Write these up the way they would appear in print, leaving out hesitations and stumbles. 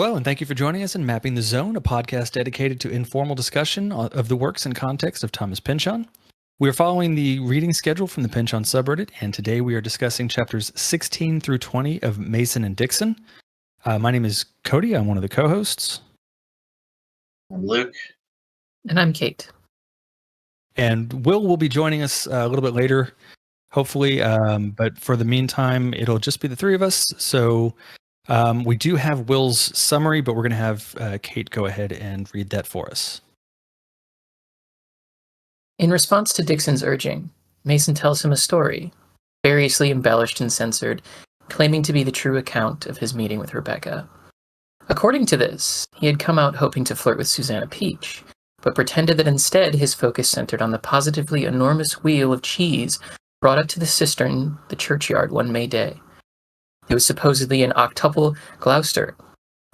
Hello, and thank you for joining us in Mapping the Zone, a podcast dedicated to informal discussion of the works and context of Thomas Pynchon. We are following the reading schedule from the Pynchon subreddit, and today we are discussing chapters 16 through 20 of Mason and Dixon. My name is Cody. I'm one of the co-hosts. I'm Luke. And I'm Kate. And Will be joining us a little bit later, hopefully. But for the meantime, it'll just be the three of us. So we do have Will's summary, but we're going to have Kate go ahead and read that for us. In response to Dixon's urging, Mason tells him a story, variously embellished and censored, claiming to be the true account of his meeting with Rebekah. According to this, he had come out hoping to flirt with Susanna Peach, but pretended that instead his focus centered on the positively enormous wheel of cheese brought up to the cistern, the churchyard, one May day. It was supposedly an octuple Gloucester,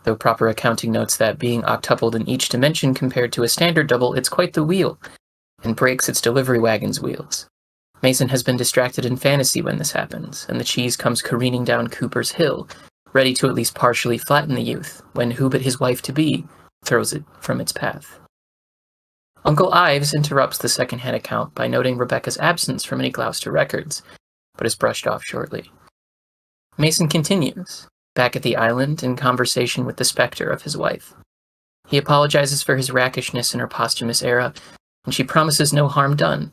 though proper accounting notes that being octupled in each dimension compared to a standard double, it's quite the wheel, and breaks its delivery wagon's wheels. Mason has been distracted in fantasy when this happens, and the cheese comes careening down Cooper's Hill, ready to at least partially flatten the youth, when who but his wife-to-be throws it from its path. Uncle Ives interrupts the second-hand account by noting Rebekah's absence from any Gloucester records, but is brushed off shortly. Mason continues, back at the island in conversation with the specter of his wife. He apologizes for his rackishness in her posthumous era, and she promises no harm done,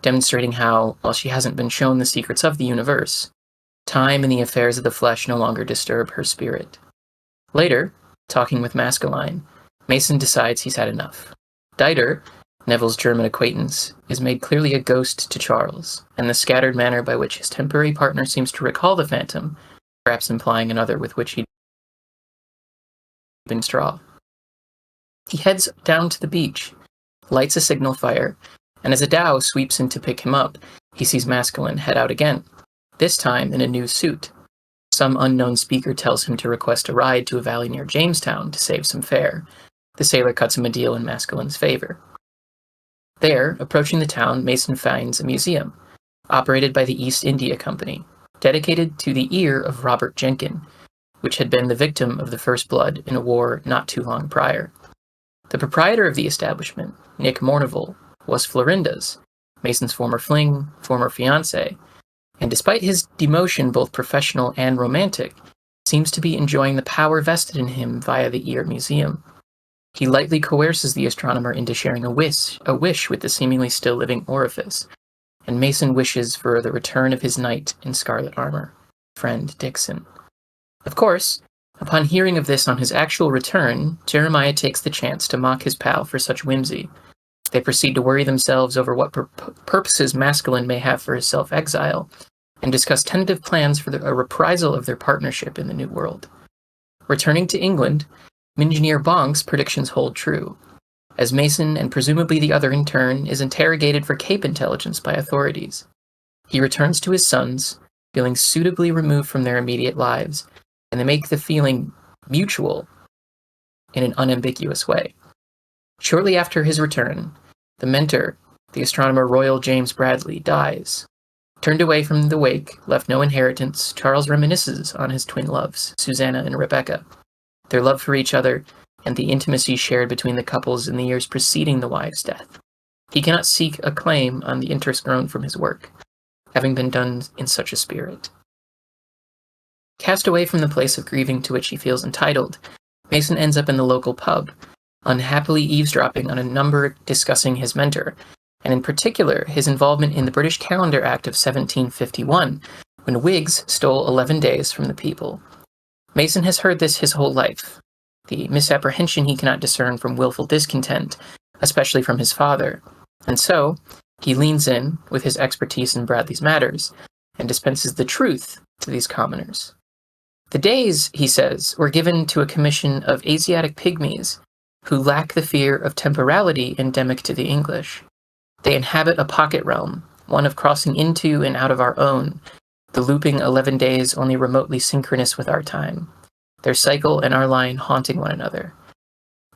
demonstrating how, while she hasn't been shown the secrets of the universe, time and the affairs of the flesh no longer disturb her spirit. Later, talking with Maskelyne, Mason decides he's had enough. Dieter, Neville's German acquaintance, is made clearly a ghost to Charles, and the scattered manner by which his temporary partner seems to recall the phantom, perhaps implying another with which he'd been straw. He heads down to the beach, lights a signal fire, and as a dhow sweeps in to pick him up, he sees Maskelyne head out again, this time in a new suit. Some unknown speaker tells him to request a ride to a valley near Jamestown to save some fare. The sailor cuts him a deal in Maskelyne's favor. There, approaching the town, Mason finds a museum, operated by the East India Company, dedicated to the ear of Robert Jenkin, which had been the victim of the First Blood in a war not too long prior. The proprietor of the establishment, Nick Mourneville, was Florinda's, Mason's former fling, former fiancé, and despite his demotion, both professional and romantic, seems to be enjoying the power vested in him via the Ear Museum. He lightly coerces the astronomer into sharing a wish with the seemingly still living orifice, and Mason wishes for the return of his knight in scarlet armor, friend Dixon. Of course, upon hearing of this on his actual return, Jeremiah takes the chance to mock his pal for such whimsy. They proceed to worry themselves over what purposes Maskelyne may have for his self-exile, and discuss tentative plans for a reprisal of their partnership in the New World. Returning to England, Engineer Bonk's predictions hold true, as Mason and presumably the other intern is interrogated for Cape intelligence by authorities. He returns to his sons, feeling suitably removed from their immediate lives, and they make the feeling mutual in an unambiguous way. Shortly after his return, the mentor, the astronomer Royal James Bradley, dies. Turned away from the wake, left no inheritance, Charles reminisces on his twin loves, Susanna and Rebekah, their love for each other, and the intimacy shared between the couples in the years preceding the wife's death. He cannot seek a claim on the interest grown from his work, having been done in such a spirit. Cast away from the place of grieving to which he feels entitled, Mason ends up in the local pub, unhappily eavesdropping on a number discussing his mentor, and in particular his involvement in the British Calendar Act of 1751, when Whigs stole 11 days from the people. Mason has heard this his whole life, the misapprehension he cannot discern from willful discontent, especially from his father, and so he leans in with his expertise in Bradley's matters and dispenses the truth to these commoners. The days, he says, were given to a commission of Asiatic pygmies who lack the fear of temporality endemic to the English. They inhabit a pocket realm, one of crossing into and out of our own, the looping 11 days only remotely synchronous with our time, their cycle and our line haunting one another.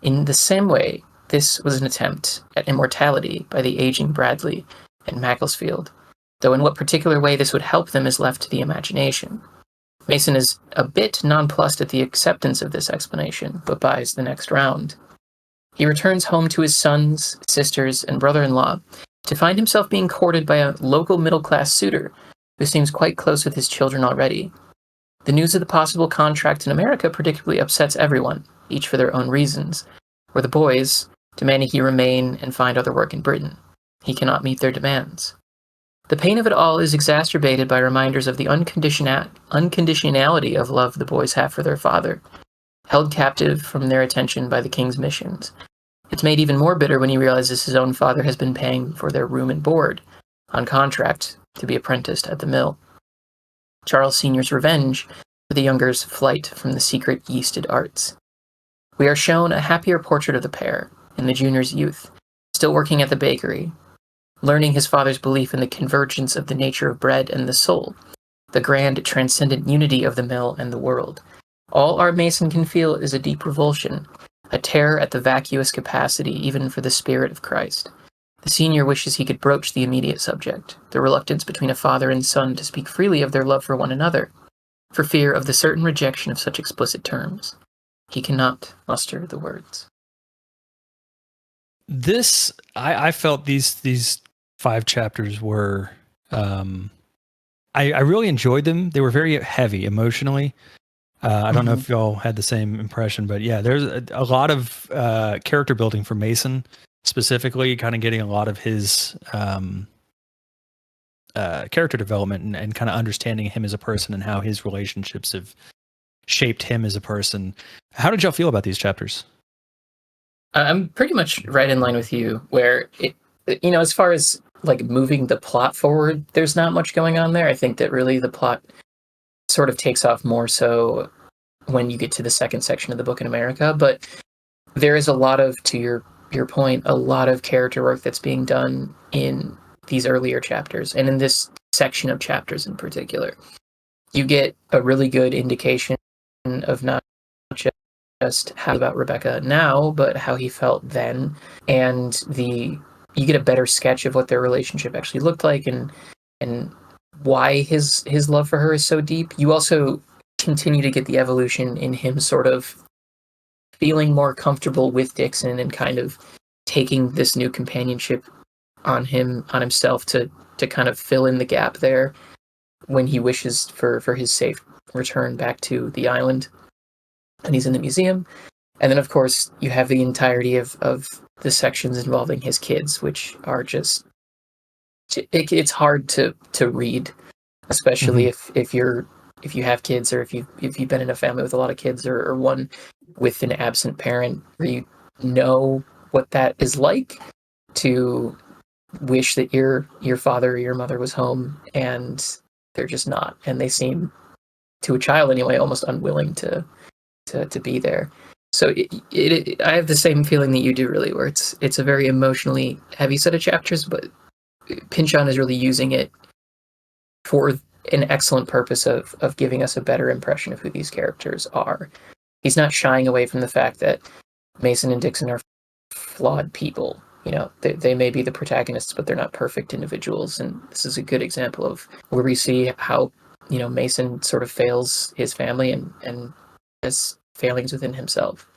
In the same way, this was an attempt at immortality by the aging Bradley and Macclesfield, though in what particular way this would help them is left to the imagination. Mason is a bit nonplussed at the acceptance of this explanation, but buys the next round. He returns home to his sons, sisters, and brother-in-law to find himself being courted by a local middle-class suitor who seems quite close with his children already. The news of the possible contract in America predictably upsets everyone, each for their own reasons, where the boys, demanding he remain and find other work in Britain. He cannot meet their demands. The pain of it all is exacerbated by reminders of the unconditionality of love the boys have for their father, held captive from their attention by the king's missions. It's made even more bitter when he realizes his own father has been paying for their room and board, on contract to be apprenticed at the mill. Charles Sr.'s revenge for the younger's flight from the secret yeasted arts. We are shown a happier portrait of the pair, in the junior's youth, still working at the bakery, learning his father's belief in the convergence of the nature of bread and the soul, the grand transcendent unity of the mill and the world. All our Mason can feel is a deep revulsion, a terror at the vacuous capacity even for the Spirit of Christ. The senior wishes he could broach the immediate subject, the reluctance between a father and son to speak freely of their love for one another, for fear of the certain rejection of such explicit terms. He cannot muster the words. This, I felt these 5 chapters were, I really enjoyed them. They were very heavy emotionally. I don't know if y'all had the same impression, but yeah, there's a lot of character building for Mason, specifically kind of getting a lot of his character development and kind of understanding him as a person and how his relationships have shaped him as a person. How did y'all feel about these chapters? I'm pretty much right in line with you, where as far as like moving the plot forward, there's not much going on there. I think that really the plot sort of takes off more so when you get to the second section of the book in America, but there is a lot of, to your point, a lot of character work that's being done in these earlier chapters, and in this section of chapters in particular. You get a really good indication of not just how about Rebekah now, but how he felt then, and you get a better sketch of what their relationship actually looked like, and why his love for her is so deep. You also continue to get the evolution in him sort of feeling more comfortable with Dixon and kind of taking this new companionship on himself to kind of fill in the gap there when he wishes for his safe return back to the island, and he's in the museum. And then of course you have the entirety of the sections involving his kids, which are just, it's hard to read, especially if you have kids, or if you've been in a family with a lot of kids, or one with an absent parent, where you know what that is like to wish that your father or your mother was home, and they're just not, and they seem, to a child anyway, almost unwilling to be there. So I have the same feeling that you do, really, where it's a very emotionally heavy set of chapters, but Pynchon is really using it for an excellent purpose of giving us a better impression of who these characters are. He's not shying away from the fact that Mason and Dixon are flawed people. They may be the protagonists, but they're not perfect individuals. And this is a good example of where we see how, Mason sort of fails his family and has failings within himself.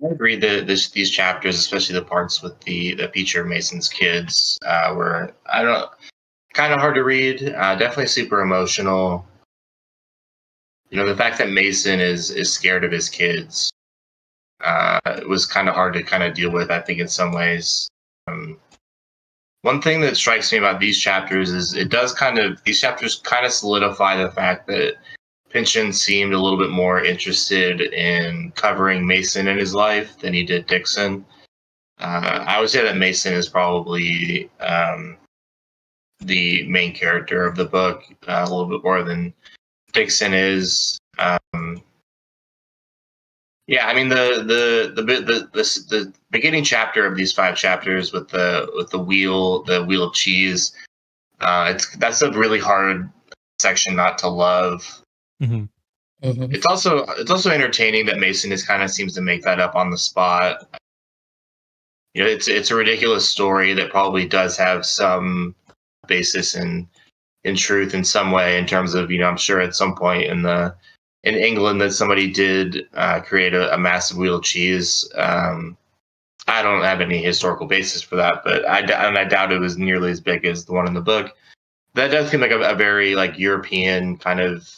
I agree that these chapters, especially the parts with the feature Mason's kids, were, kind of hard to read. Definitely super emotional. The fact that Mason is scared of his kids was kind of hard to kind of deal with, I think, in some ways. One thing that strikes me about these chapters is these chapters kind of solidify the fact that Pynchon seemed a little bit more interested in covering Mason in his life than he did Dixon. I would say that Mason is probably the main character of the book, a little bit more than Dixon is. Yeah, I mean the beginning chapter of these 5 chapters with the wheel of cheese. That's a really hard section not to love. Mm-hmm. Mm-hmm. It's also entertaining that Mason seems to make that up on the spot. It's a ridiculous story that probably does have some basis in in truth in some way, in terms of, I'm sure at some point in England that somebody did create a massive wheel of cheese. I don't have any historical basis for that, but I doubt it was nearly as big as the one in the book. That does seem like a very like European kind of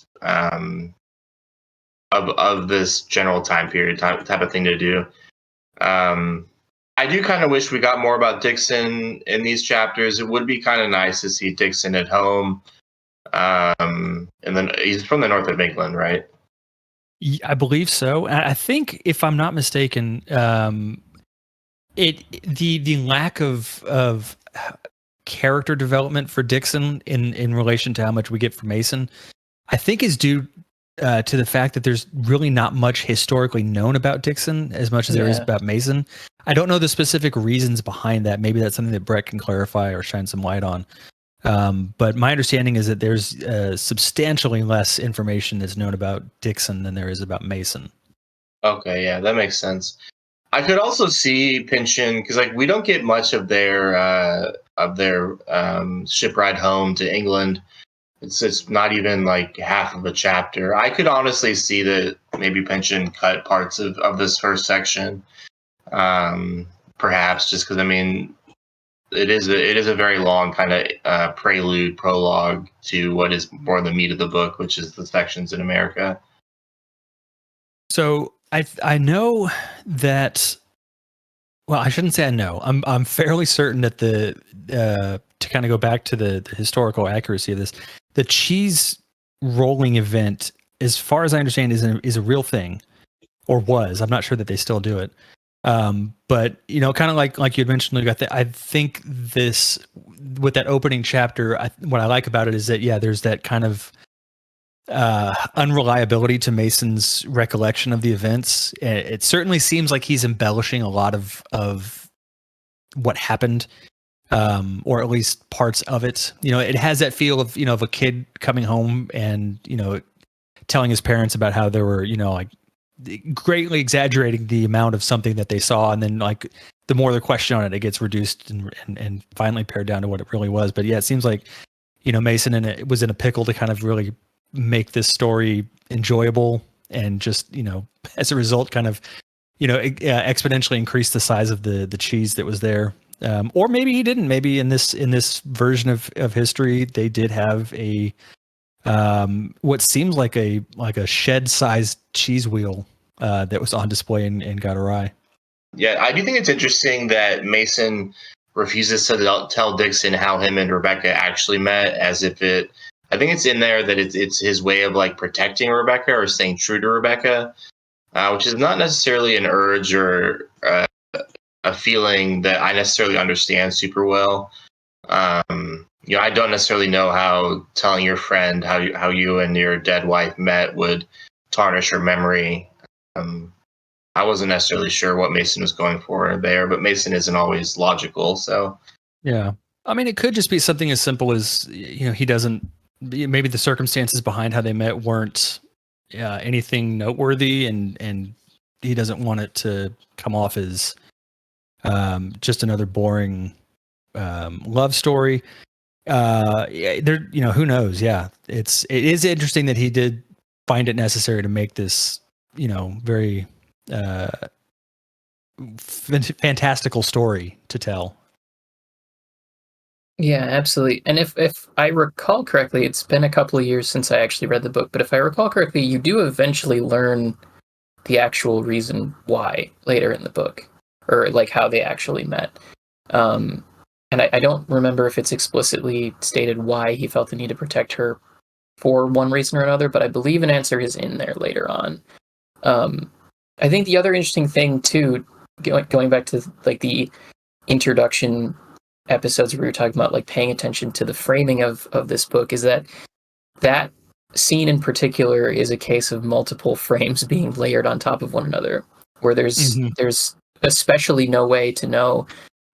of this general time period type of thing to do. I do kind of wish we got more about Dixon in these chapters. It would be kind of nice to see Dixon at home. And then he's from the north of England, right? I believe so. I think, if I'm not mistaken, the lack of character development for Dixon in relation to how much we get from Mason, I think is due to the fact that there's really not much historically known about Dixon as much as there is about Mason. I don't know the specific reasons behind that. Maybe that's something that Brett can clarify or shine some light on. But my understanding is that there's substantially less information that's known about Dixon than there is about Mason. Okay, yeah, that makes sense. I could also see Pynchon, because like we don't get much of their ship ride home to England. It's not even like half of a chapter. I could honestly see that maybe Pynchon cut parts of this first section, perhaps just because it is a very long kind of prologue to what is more the meat of the book, which is the sections in America. So I know that. Well, I shouldn't say I know. I'm fairly certain that to kind of go back to the historical accuracy of this, the cheese rolling event, as far as I understand, is a real thing, or was. I'm not sure that they still do it. But kind of like you had mentioned, Luke, I think this, with that opening chapter, what I like about it is that there's that kind of unreliability to Mason's recollection of the events. It certainly seems like he's embellishing a lot of what happened, or at least parts of it. It has that feel of of a kid coming home and telling his parents about how there were like greatly exaggerating the amount of something that they saw, and then like the more they question on it, it gets reduced and finally pared down to what it really was. But it seems like Mason was in a pickle to kind of really make this story enjoyable, and just as a result kind of exponentially increase the size of the cheese that was there. Or maybe he didn't. Maybe in this version of history they did have a what seems like a shed-sized cheese wheel that was on display and got awry. Yeah, I do think it's interesting that Mason refuses to tell Dixon how him and Rebekah actually met, as if I think it's in there that it's his way of like protecting Rebekah or staying true to Rebekah, which is not necessarily an urge or a feeling that I necessarily understand super well. I don't necessarily know how telling your friend how you and your dead wife met would tarnish her memory. I wasn't necessarily sure what Mason was going for there, but Mason isn't always logical. So yeah, it could just be something as simple as he doesn't. Maybe the circumstances behind how they met weren't anything noteworthy, and he doesn't want it to come off as just another boring love story. Who knows? Yeah, it is interesting that he did find it necessary to make this very fantastical story to tell. Yeah, absolutely. And if I recall correctly, it's been a couple of years since I actually read the book, but if I recall correctly, you do eventually learn the actual reason why later in the book, or like how they actually met. And I don't remember if it's explicitly stated why he felt the need to protect her for one reason or another, but I believe an answer is in there later on. I think the other interesting thing too, going back to like the introduction episodes where we were talking about like paying attention to the framing of this book, is that scene in particular is a case of multiple frames being layered on top of one another, where there's especially no way to know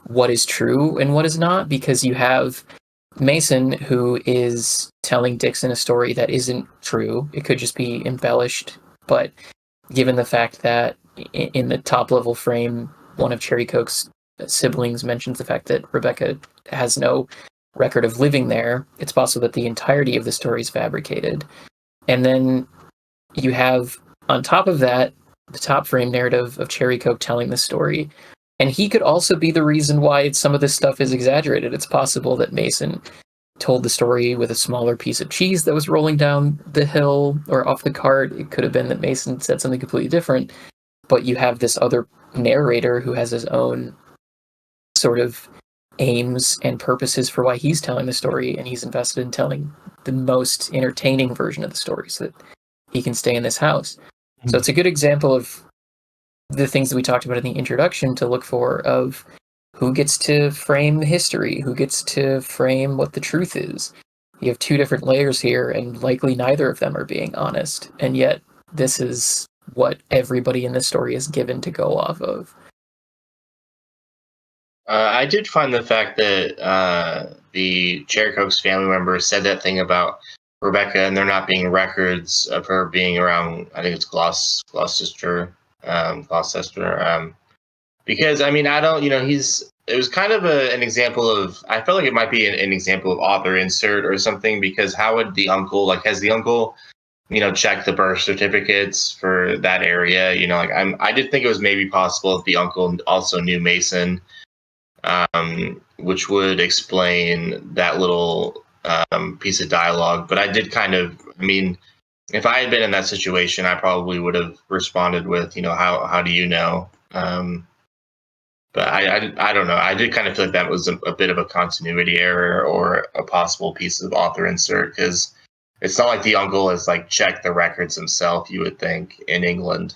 what is true and what is not, because you have Mason who is telling Dixon a story that isn't true. It could just be embellished, but given the fact that in the top level frame, one of Cherry Coke's siblings mentions the fact that Rebekah has no record of living there. It's possible that the entirety of the story is fabricated. And then you have, on top of that, the top frame narrative of Cherry Coke telling the story. And he could also be the reason why some of this stuff is exaggerated. It's possible that Mason told the story with a smaller piece of cheese that was rolling down the hill or off the cart. It could have been that Mason said something completely different. But you have this other narrator who has his own sort of aims and purposes for why he's telling the story, and he's invested in telling the most entertaining version of the story so that he can stay in this house. So it's a good example of the things that we talked about in the introduction to look for, of who gets to frame the history, who gets to frame what the truth is. You have two different layers here, and likely neither of them are being honest, and yet this is what everybody in this story is given to go off of. I did find the fact that the Cherry Coke's family members said that thing about Rebekah and there not being records of her being around. I think it's Gloucester. Because I mean, I don't, it was kind of an example of, I felt like it might be an example of author insert or something, because how would the uncle, has the uncle, check the birth certificates for that area? I did think it was maybe possible if the uncle also knew Mason, which would explain that little piece of dialogue. But I did if I had been in that situation, I probably would have responded with, how do you know? But I don't know. I did kind of feel like that was a bit of a continuity error or a possible piece of author insert, because it's not like the uncle has checked the records himself, you would think, in England.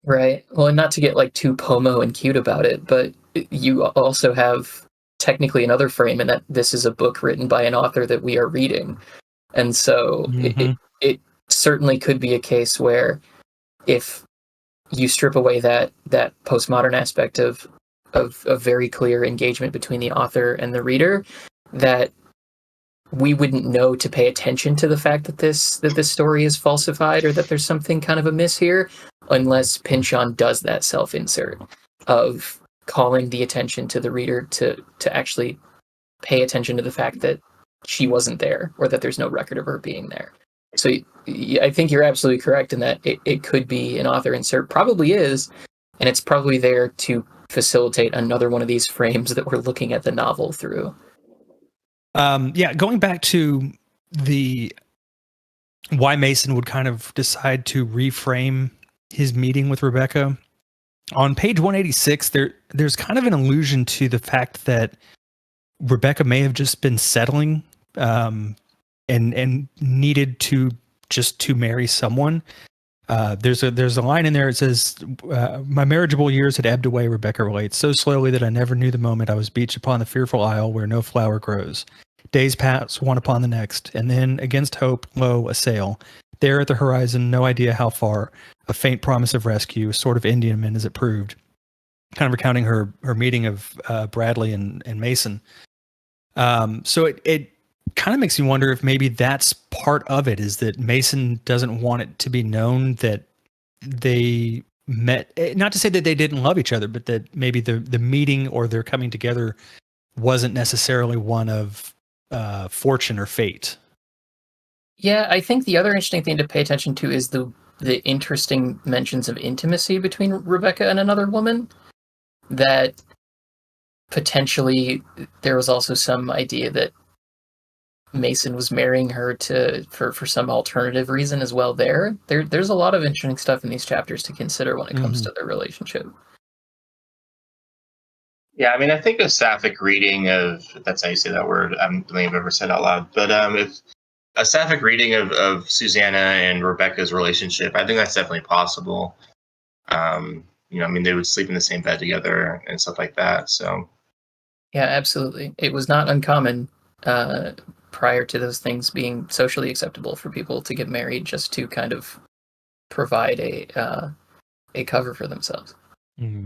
Right. Well, and not to get too pomo and cute about it, but you also have technically another frame in that this is a book written by an author that we are reading. And so it certainly could be a case where if you strip away that postmodern aspect of very clear engagement between the author and the reader, that we wouldn't know to pay attention to the fact that this story is falsified or that there's something kind of amiss here, unless Pynchon does that self-insert of calling the attention to the reader to actually pay attention to the fact that she wasn't there or that there's no record of her being there. So I think you're absolutely correct in that it could be an author insert, probably is, and it's probably there to facilitate another one of these frames that we're looking at the novel through. Going back to the why Mason would kind of decide to reframe his meeting with Rebekah. On page 186, there's kind of an allusion to the fact that Rebekah may have just been settling and needed to marry someone. There's a line in there. It says, "My marriageable years had ebbed away," Rebekah relates, "so slowly that I never knew the moment I was beached upon the fearful isle where no flower grows. Days pass one upon the next, and then, against hope, lo, a sail. There at the horizon, no idea how far, a faint promise of rescue, a sort of Indiaman as it proved." Kind of recounting her meeting of Bradley and Mason. So it kind of makes me wonder if maybe that's part of it, is that Mason doesn't want it to be known that they met. Not to say that they didn't love each other, but that maybe the meeting or their coming together wasn't necessarily one of fortune or fate. Yeah, I think the other interesting thing to pay attention to is the interesting mentions of intimacy between Rebekah and another woman. That potentially there was also some idea that Mason was marrying her for some alternative reason as well. There's a lot of interesting stuff in these chapters to consider when it comes to their relationship. Yeah, I mean, I think a sapphic reading of, if that's how you say that word, I don't think I've ever said out loud, but if a sapphic reading of Susanna and Rebekah's relationship, I think that's definitely possible. I mean, they would sleep in the same bed together and stuff like that. So, yeah, absolutely. It was not uncommon prior to those things being socially acceptable for people to get married just to kind of provide a cover for themselves. Mm-hmm.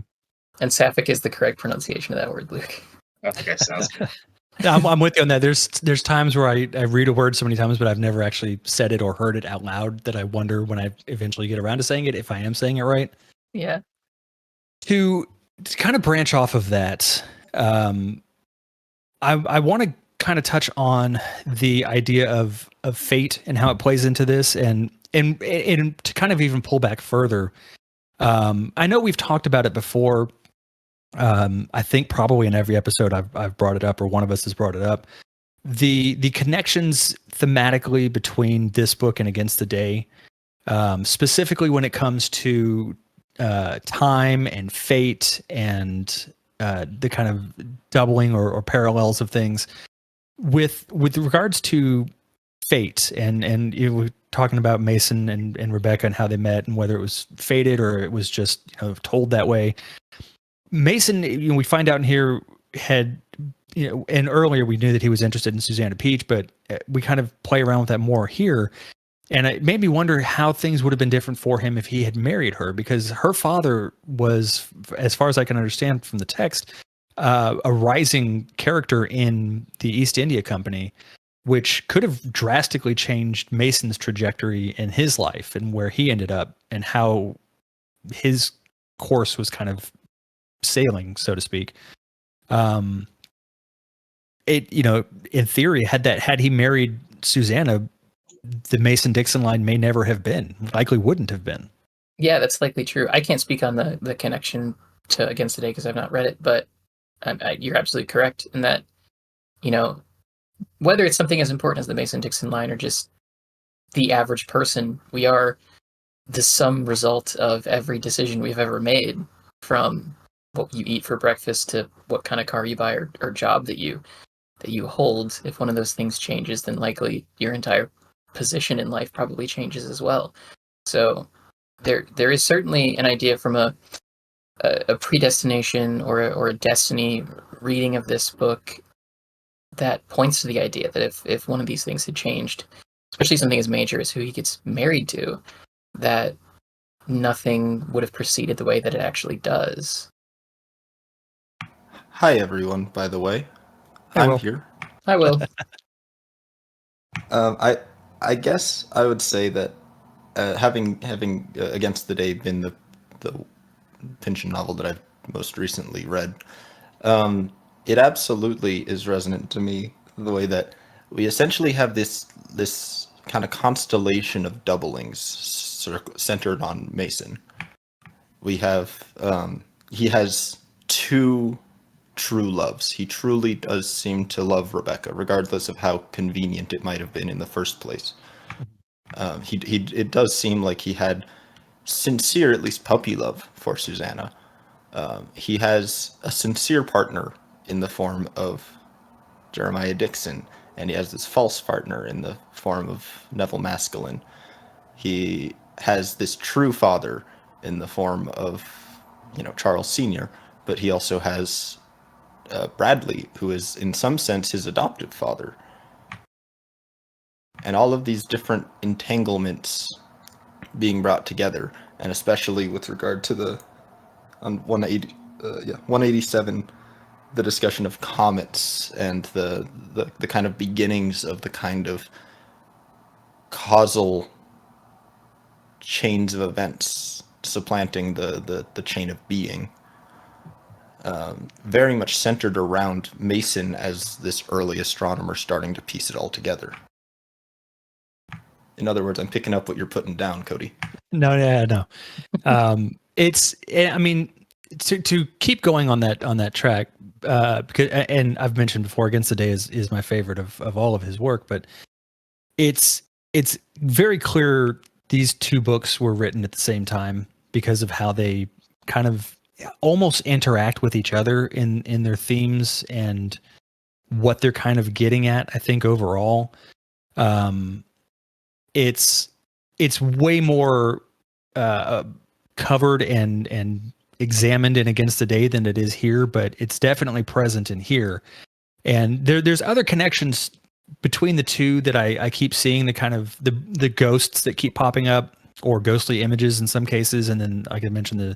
And sapphic is the correct pronunciation of that word, Luke. Okay, sounds good. I'm with you on that. There's times where I read a word so many times, but I've never actually said it or heard it out loud, that I wonder when I eventually get around to saying it, if I am saying it right. Yeah. To kind of branch off of that, I want to kind of touch on the idea of fate and how it plays into this, and to kind of even pull back further. I know we've talked about it before. I think probably in every episode I've brought it up, or one of us has brought it up. The connections thematically between this book and Against the Day, specifically when it comes to time and fate and the kind of doubling or parallels of things with regards to fate and you know, we're talking about Mason and Rebekah and how they met and whether it was fated or it was just, you know, told that way. Mason, you know, we find out in here had, you know, and earlier we knew that he was interested in Susanna Peach, but we kind of play around with that more here. And it made me wonder how things would have been different for him if he had married her, because her father was, as far as I can understand from the text, a rising character in the East India Company, which could have drastically changed Mason's trajectory in his life and where he ended up and how his course was kind of sailing, so to speak. It, you know, in theory, had he married Susanna, the Mason-Dixon line may never have been, likely wouldn't have been. Yeah, that's likely true. I can't speak on the connection to Against the Day because I've not read it, but you're absolutely correct in that, you know, whether it's something as important as the Mason-Dixon line or just the average person, we are the sum result of every decision we've ever made, from what you eat for breakfast to what kind of car you buy or job that you hold. If one of those things changes, then likely your entire position in life probably changes as well. So there is certainly an idea from a predestination or a destiny reading of this book that points to the idea that if one of these things had changed, especially something as major as who he gets married to, that nothing would have proceeded the way that it actually does. Hi everyone, by the way. Hey, I'm Will. here. I will. I guess I would say that having Against the Day been the Pynchon novel that I've most recently read, it absolutely is resonant to me, the way that we essentially have this kind of constellation of doublings centered on Mason. We have he has two true loves. He truly does seem to love Rebekah, regardless of how convenient it might have been in the first place. It does seem like he had sincere, at least puppy love for Susanna. He has a sincere partner in the form of Jeremiah Dixon, and he has this false partner in the form of Neville Maskelyne. He has this true father in the form of, you know, Charles Sr., but he also has Bradley, who is in some sense his adoptive father. And all of these different entanglements being brought together, and especially with regard to the 187, the discussion of comets and the kind of beginnings of the kind of causal chains of events supplanting the chain of being. Very much centered around Mason as this early astronomer starting to piece it all together. In other words, I'm picking up what you're putting down, Cody. No. It's, I mean, to keep going on that track, because, and I've mentioned before, Against the Day is my favorite of all of his work, but it's very clear these two books were written at the same time because of how they kind of almost interact with each other in their themes and what they're kind of getting at. I think overall, it's way more covered and examined in Against the Day than it is here, but it's definitely present in here. And there's other connections between the two that I keep seeing, the kind of the ghosts that keep popping up, or ghostly images in some cases, and then like I mentioned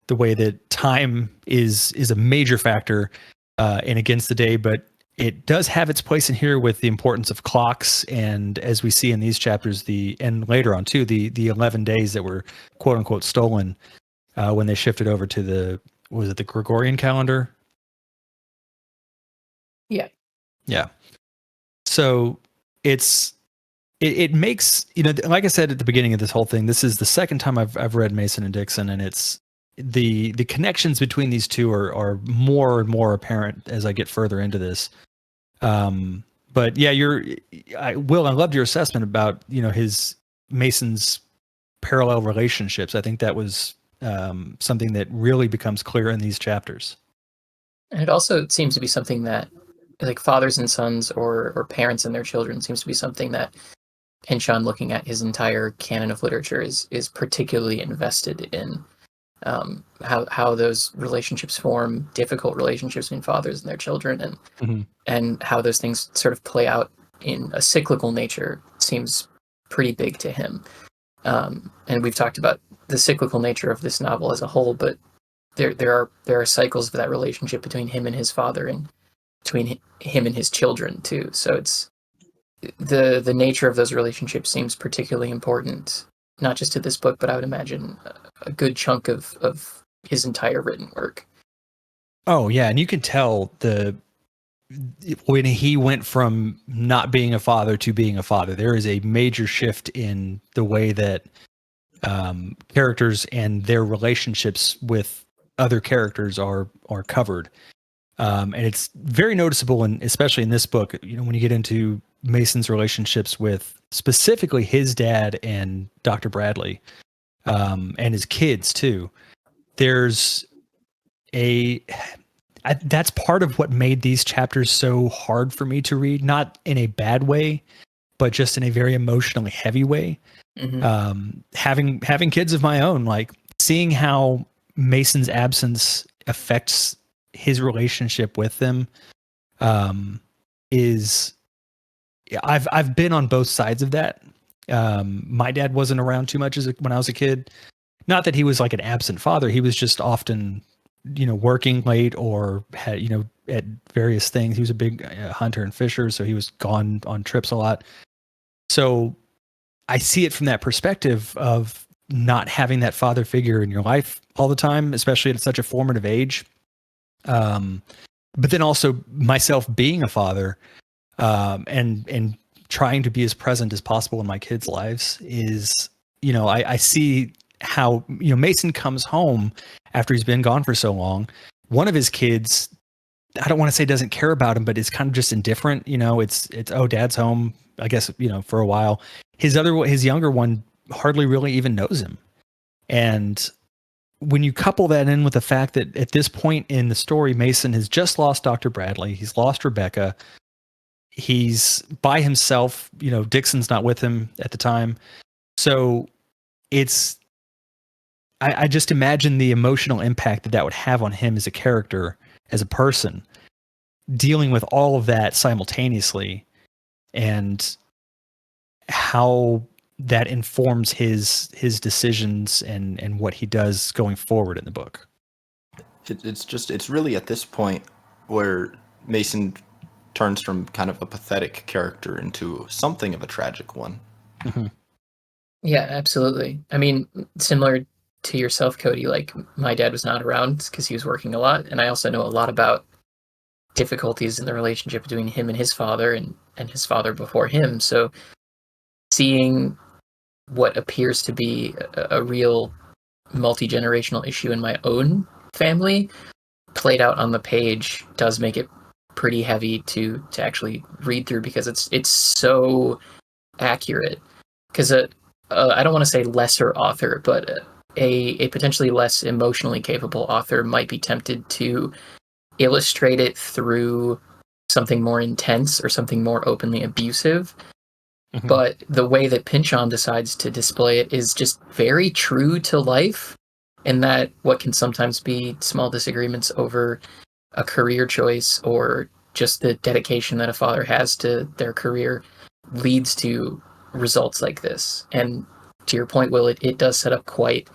the way that time is a major factor in Against the Day, but it does have its place in here with the importance of clocks, and as we see in these chapters, and later on too, the 11 days that were quote unquote stolen when they shifted over to was it the Gregorian calendar? Yeah. Yeah. So it makes, like I said at the beginning of this whole thing, this is the second time I've read Mason and Dixon, and it's the connections between these two are more and more apparent as I get further into this. But yeah, I loved your assessment about, his Mason's parallel relationships. I think that was something that really becomes clear in these chapters. And it also seems to be something that, like, fathers and sons or parents and their children seems to be something that Pynchon, looking at his entire canon of literature, is particularly invested in. How those relationships form, difficult relationships between fathers and their children, and how those things sort of play out in a cyclical nature seems pretty big to him. And we've talked about the cyclical nature of this novel as a whole, but there are cycles of that relationship between him and his father, and between him and his children too. So it's the nature of those relationships seems particularly important, not just to this book, but I would imagine a good chunk of his entire written work. Oh yeah, and you can tell when he went from not being a father to being a father, there is a major shift in the way that characters and their relationships with other characters are covered. And it's very noticeable, and especially in this book, when you get into Mason's relationships with specifically his dad and Dr. Bradley, and his kids too. There's that's part of what made these chapters so hard for me to read, not in a bad way, but just in a very emotionally heavy way. Having kids of my own, like seeing how Mason's absence affects his relationship with them, is I've been on both sides of that. My dad wasn't around too much when I was a kid. Not that he was like an absent father. He was just often, working late or had, at various things. He was a big hunter and fisher, so he was gone on trips a lot. So I see it from that perspective of not having that father figure in your life all the time, especially at such a formative age. But then also myself being a father, and trying to be as present as possible in my kids' lives is, I see how, Mason comes home after he's been gone for so long. One of his kids, I don't want to say doesn't care about him, but it's kind of just indifferent. It's, oh, dad's home, I guess, for a while. His younger one hardly really even knows him. And when you couple that in with the fact that at this point in the story, Mason has just lost Dr. Bradley, he's lost Rebekah, he's by himself, Dixon's not with him at the time. So it's, I just imagine the emotional impact that would have on him as a character, as a person, dealing with all of that simultaneously, and how that informs his decisions and what he does going forward in the book. It's really at this point where Mason turns from kind of a pathetic character into something of a tragic one. Mm-hmm. Yeah, absolutely. I mean, similar to yourself, Cody, like, my dad was not around because he was working a lot, and I also know a lot about difficulties in the relationship between him and his father, and his father before him. So seeing what appears to be a real multi-generational issue in my own family played out on the page does make it pretty heavy to actually read through, because it's so accurate. Because I don't want to say lesser author, but a potentially less emotionally capable author might be tempted to illustrate it through something more intense or something more openly abusive. Mm-hmm. But the way that Pynchon decides to display it is just very true to life, in that what can sometimes be small disagreements over a career choice or just the dedication that a father has to their career leads to results like this. And to your point, Will, it does set up quite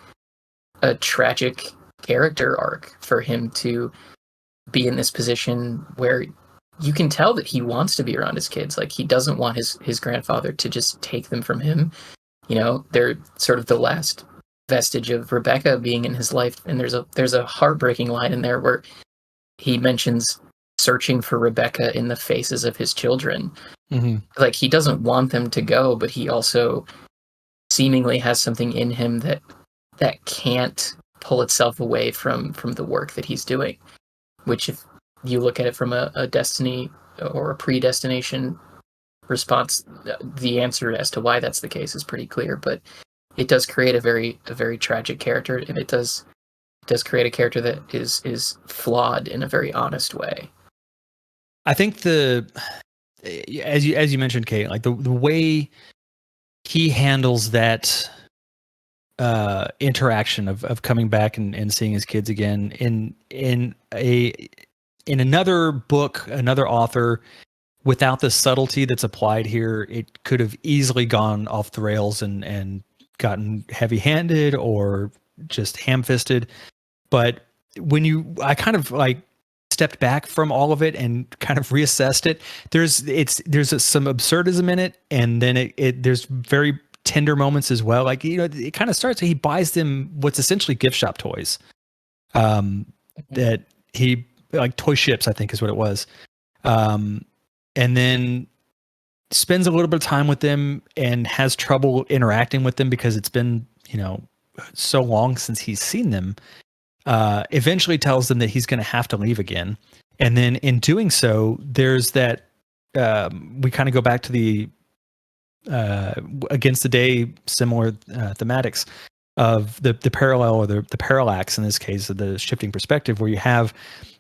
a tragic character arc for him to be in this position where you can tell that he wants to be around his kids. Like, he doesn't want his grandfather to just take them from him. They're sort of the last vestige of Rebekah being in his life. And there's a heartbreaking line in there where he mentions searching for Rebekah in the faces of his children. Mm-hmm. Like, he doesn't want them to go, but he also seemingly has something in him that can't pull itself away from the work that he's doing, which, if you look at it from a destiny or a predestination response, the answer as to why that's the case is pretty clear. But it does create a very tragic character, and it does create a character that is flawed in a very honest way. I think as you mentioned, Kate, like the way he handles that interaction of coming back and seeing his kids again in another book, another author, without the subtlety that's applied here, it could have easily gone off the rails and gotten heavy-handed or just ham-fisted. But I kind of like stepped back from all of it and kind of reassessed it. There's some absurdism in it, and then there's very tender moments as well. Like, it kind of starts, he buys them what's essentially gift shop toys. That he, like, toy ships, I think is what it was. And then spends a little bit of time with them and has trouble interacting with them because it's been, so long since he's seen them. Eventually tells them that he's going to have to leave again. And then in doing so, there's that, we kind of go back to the Against the Day similar thematics of the parallel, or the parallax in this case, of the shifting perspective, where you have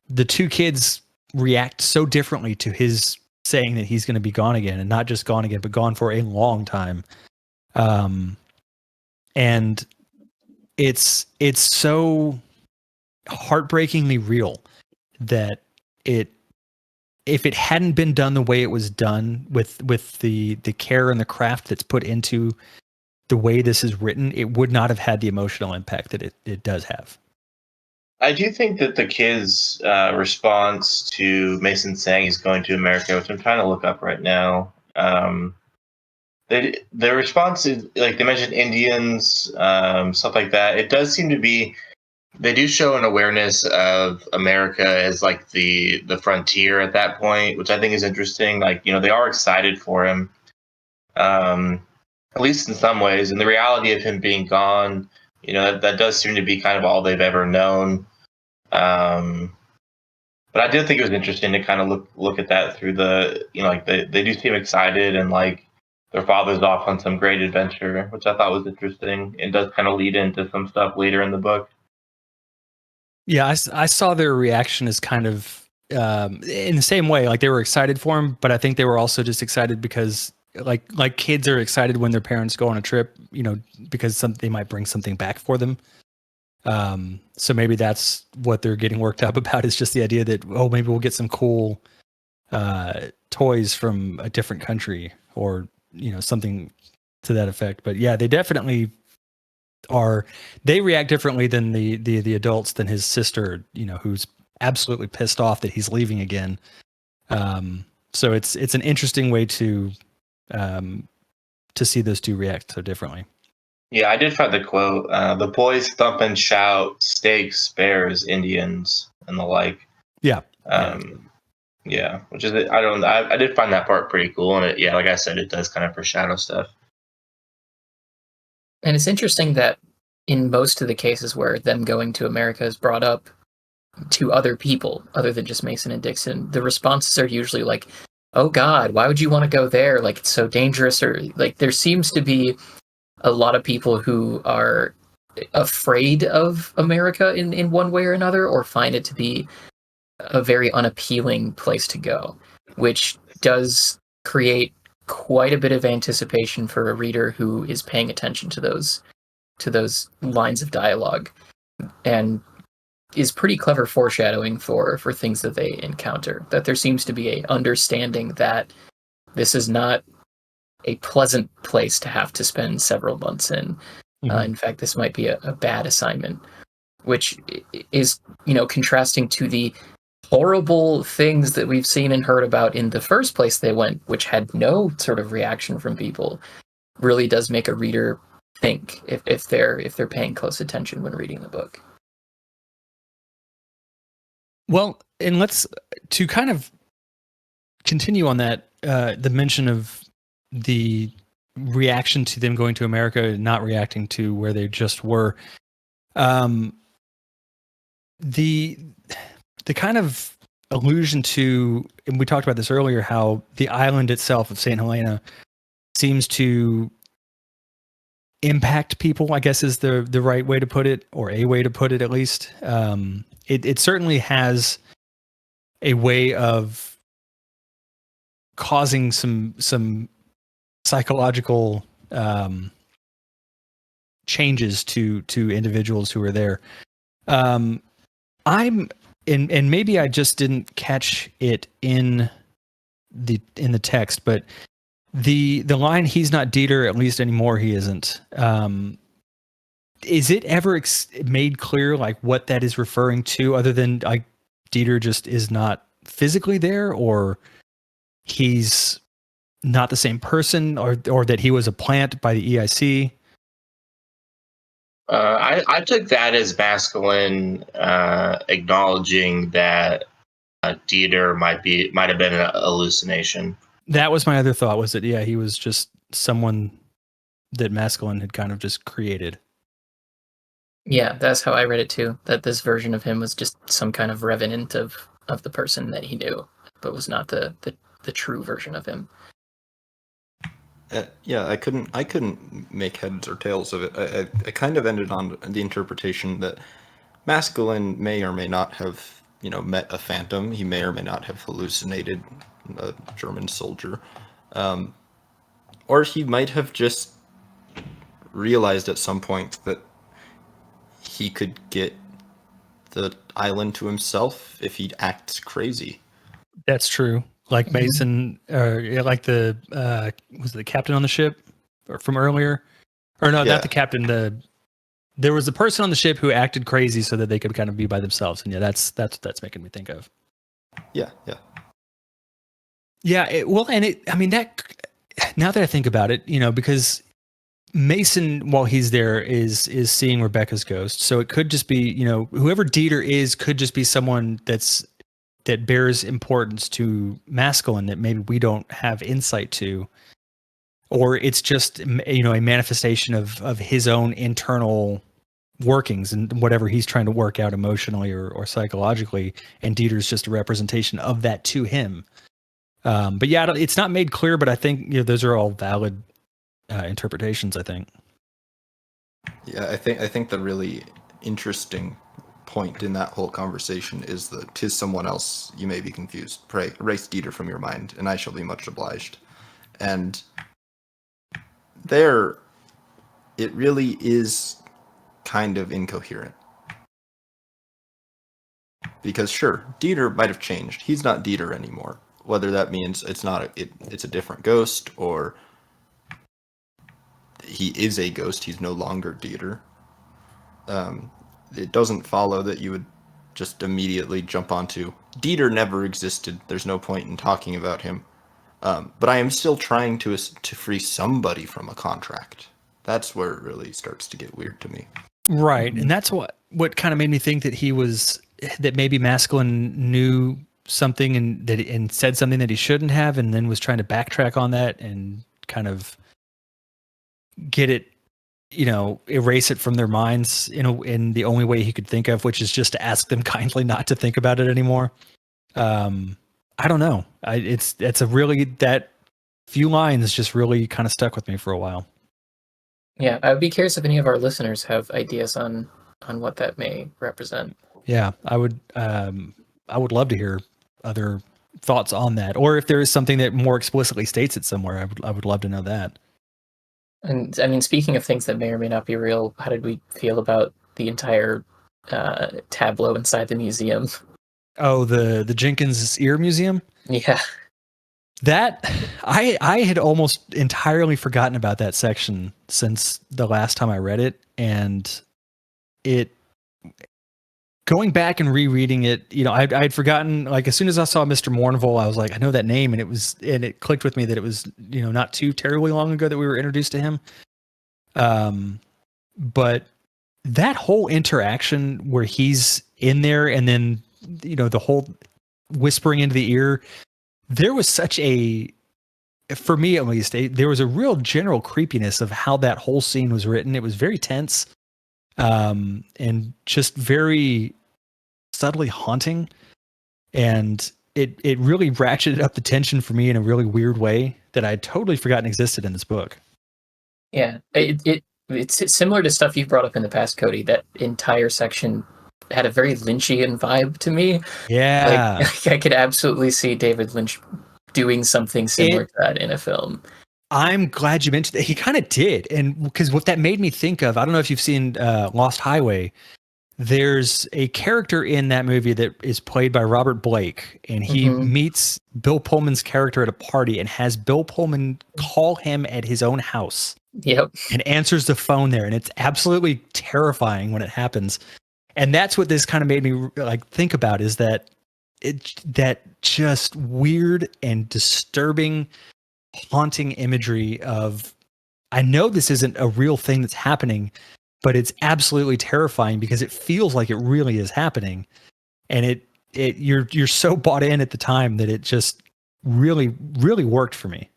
the two kids react so differently to his saying that he's going to be gone again, and not just gone again, but gone for a long time. And it's so heartbreakingly real that if it hadn't been done the way it was done, with the care and the craft that's put into the way this is written, it would not have had the emotional impact that it does have. I do think that the kids' response to Mason saying he's going to America, which I'm trying to look up right now, their response is, like, they mentioned Indians, stuff like that. It does seem to be, they do show an awareness of America as, like, the frontier at that point, which I think is interesting. Like, they are excited for him, at least in some ways. And the reality of him being gone, that does seem to be kind of all they've ever known. But I did think it was interesting to kind of look at that through the, like, they do seem excited, and like their father's off on some great adventure, which I thought was interesting. It does kind of lead into some stuff later in the book. Yeah, I saw their reaction as kind of in the same way. Like, they were excited for him, but I think they were also just excited because like kids are excited when their parents go on a trip, because they might bring something back for them. So maybe that's what they're getting worked up about, is just the idea that, maybe we'll get some cool toys from a different country, or something to that effect. But yeah, they definitely they react differently than the adults, than his sister, who's absolutely pissed off that he's leaving again. So it's an interesting way to see those two react so differently. Yeah, I did find the quote. The boys thump and shout, stakes, bears, Indians, and the like. Yeah. Yeah, which is, I did find that part pretty cool. And like I said, it does kind of foreshadow stuff. And it's interesting that in most of the cases where them going to America is brought up to other people, other than just Mason and Dixon, the responses are usually like, oh God, why would you want to go there? Like, it's so dangerous. Or like, there seems to be a lot of people who are afraid of America in one way or another, or find it to be a very unappealing place to go, which does create quite a bit of anticipation for a reader who is paying attention to those lines of dialogue, and is pretty clever foreshadowing for things that they encounter. That there seems to be a understanding that this is not a pleasant place to have to spend several months in. Mm-hmm. In fact, this might be a bad assignment, which is, contrasting to the horrible things that we've seen and heard about in the first place they went, which had no sort of reaction from people. Really does make a reader think if they're paying close attention when reading the book. Well, and let's to kind of continue on that, the mention of the reaction to them going to America and not reacting to where they just were. The kind of allusion to, and we talked about this earlier, how the island itself of St. Helena seems to impact people, I guess is the right way to put it, or a way to put it at least. It certainly has a way of causing some psychological changes to individuals who are there. And maybe I just didn't catch it in the text, but the line, "He's not Dieter, at least anymore he isn't." Is it ever made clear like what that is referring to, other than like Dieter just is not physically there, or he's not the same person, or that he was a plant by the EIC? I took that as masculine acknowledging that Dieter might have been an hallucination. That was my other thought, was that, yeah, he was just someone that masculine had kind of just created. Yeah, that's how I read it too. That this version of him was just some kind of revenant of the person that he knew, but was not the true version of him. Yeah, I couldn't make heads or tails of it. I kind of ended on the interpretation that masculine may or may not have, met a phantom. He may or may not have hallucinated a German soldier, or he might have just realized at some point that he could get the island to himself if he acts crazy. That's true. Like Mason, like was it the captain on the ship from earlier? Or no, not the captain. There was a person on the ship who acted crazy so that they could kind of be by themselves. And yeah, that's making me think of. Yeah. Yeah. That, now that I think about it, because Mason, while he's there, is seeing Rebekah's ghost. So it could just be, whoever Dieter is could just be someone that bears importance to masculine that maybe we don't have insight to, or it's just, a manifestation of his own internal workings and whatever he's trying to work out emotionally or psychologically, and Dieter's just a representation of that to him. But yeah, it's not made clear, but I think those are all valid interpretations, I think. Yeah, I think the really interesting point in that whole conversation is that 'tis someone else, you may be confused. Pray, erase Dieter from your mind, and I shall be much obliged. And there, it really is kind of incoherent. Because sure, Dieter might have changed. He's not Dieter anymore. Whether that means it's a different ghost, or he is a ghost, he's no longer Dieter. It doesn't follow that you would just immediately jump onto Dieter never existed. There's no point in talking about him. But I am still trying to free somebody from a contract. That's where it really starts to get weird to me. Right, and that's what kind of made me think that maybe masculine knew something and said something that he shouldn't have, and then was trying to backtrack on that and kind of get it, erase it from their minds in the only way he could think of, which is just to ask them kindly not to think about it anymore. I don't know. It's a really, that few lines just really kind of stuck with me for a while. Yeah, I would be curious if any of our listeners have ideas on what that may represent. Yeah, I would love to hear other thoughts on that, or if there is something that more explicitly states it somewhere. I would love to know that. And I mean, speaking of things that may or may not be real, how did we feel about the entire tableau inside the museum? Oh, the Jenkins Ear Museum? Yeah. That, I had almost entirely forgotten about that section since the last time I read it, and going back and rereading it, I'd forgotten, like, as soon as I saw Mr. Mournville, I was like, I know that name, and it clicked with me that it was, not too terribly long ago that we were introduced to him. But that whole interaction where he's in there, and then, the whole whispering into the ear. There was for me at least, there was a real general creepiness of how that whole scene was written. It was very tense, and just very subtly haunting. And it really ratcheted up the tension for me in a really weird way that I had totally forgotten existed in this book. Yeah, it's similar to stuff you've brought up in the past, Cody. That entire section had a very Lynchian vibe to me. Yeah. Like, I could absolutely see David Lynch doing something similar to that in a film. I'm glad you mentioned that. He kind of did. And because what that made me think of, I don't know if you've seen Lost Highway. There's a character in that movie that is played by Robert Blake, and he meets Bill Pullman's character at a party and has Bill Pullman call him at his own house. Yep. And answers the phone there. And it's absolutely terrifying when it happens. And that's what this kind of made me like think about, is that that just weird and disturbing, haunting imagery of, I know this isn't a real thing that's happening, but it's absolutely terrifying because it feels like it really is happening. And you're so bought in at the time that it just really, really worked for me.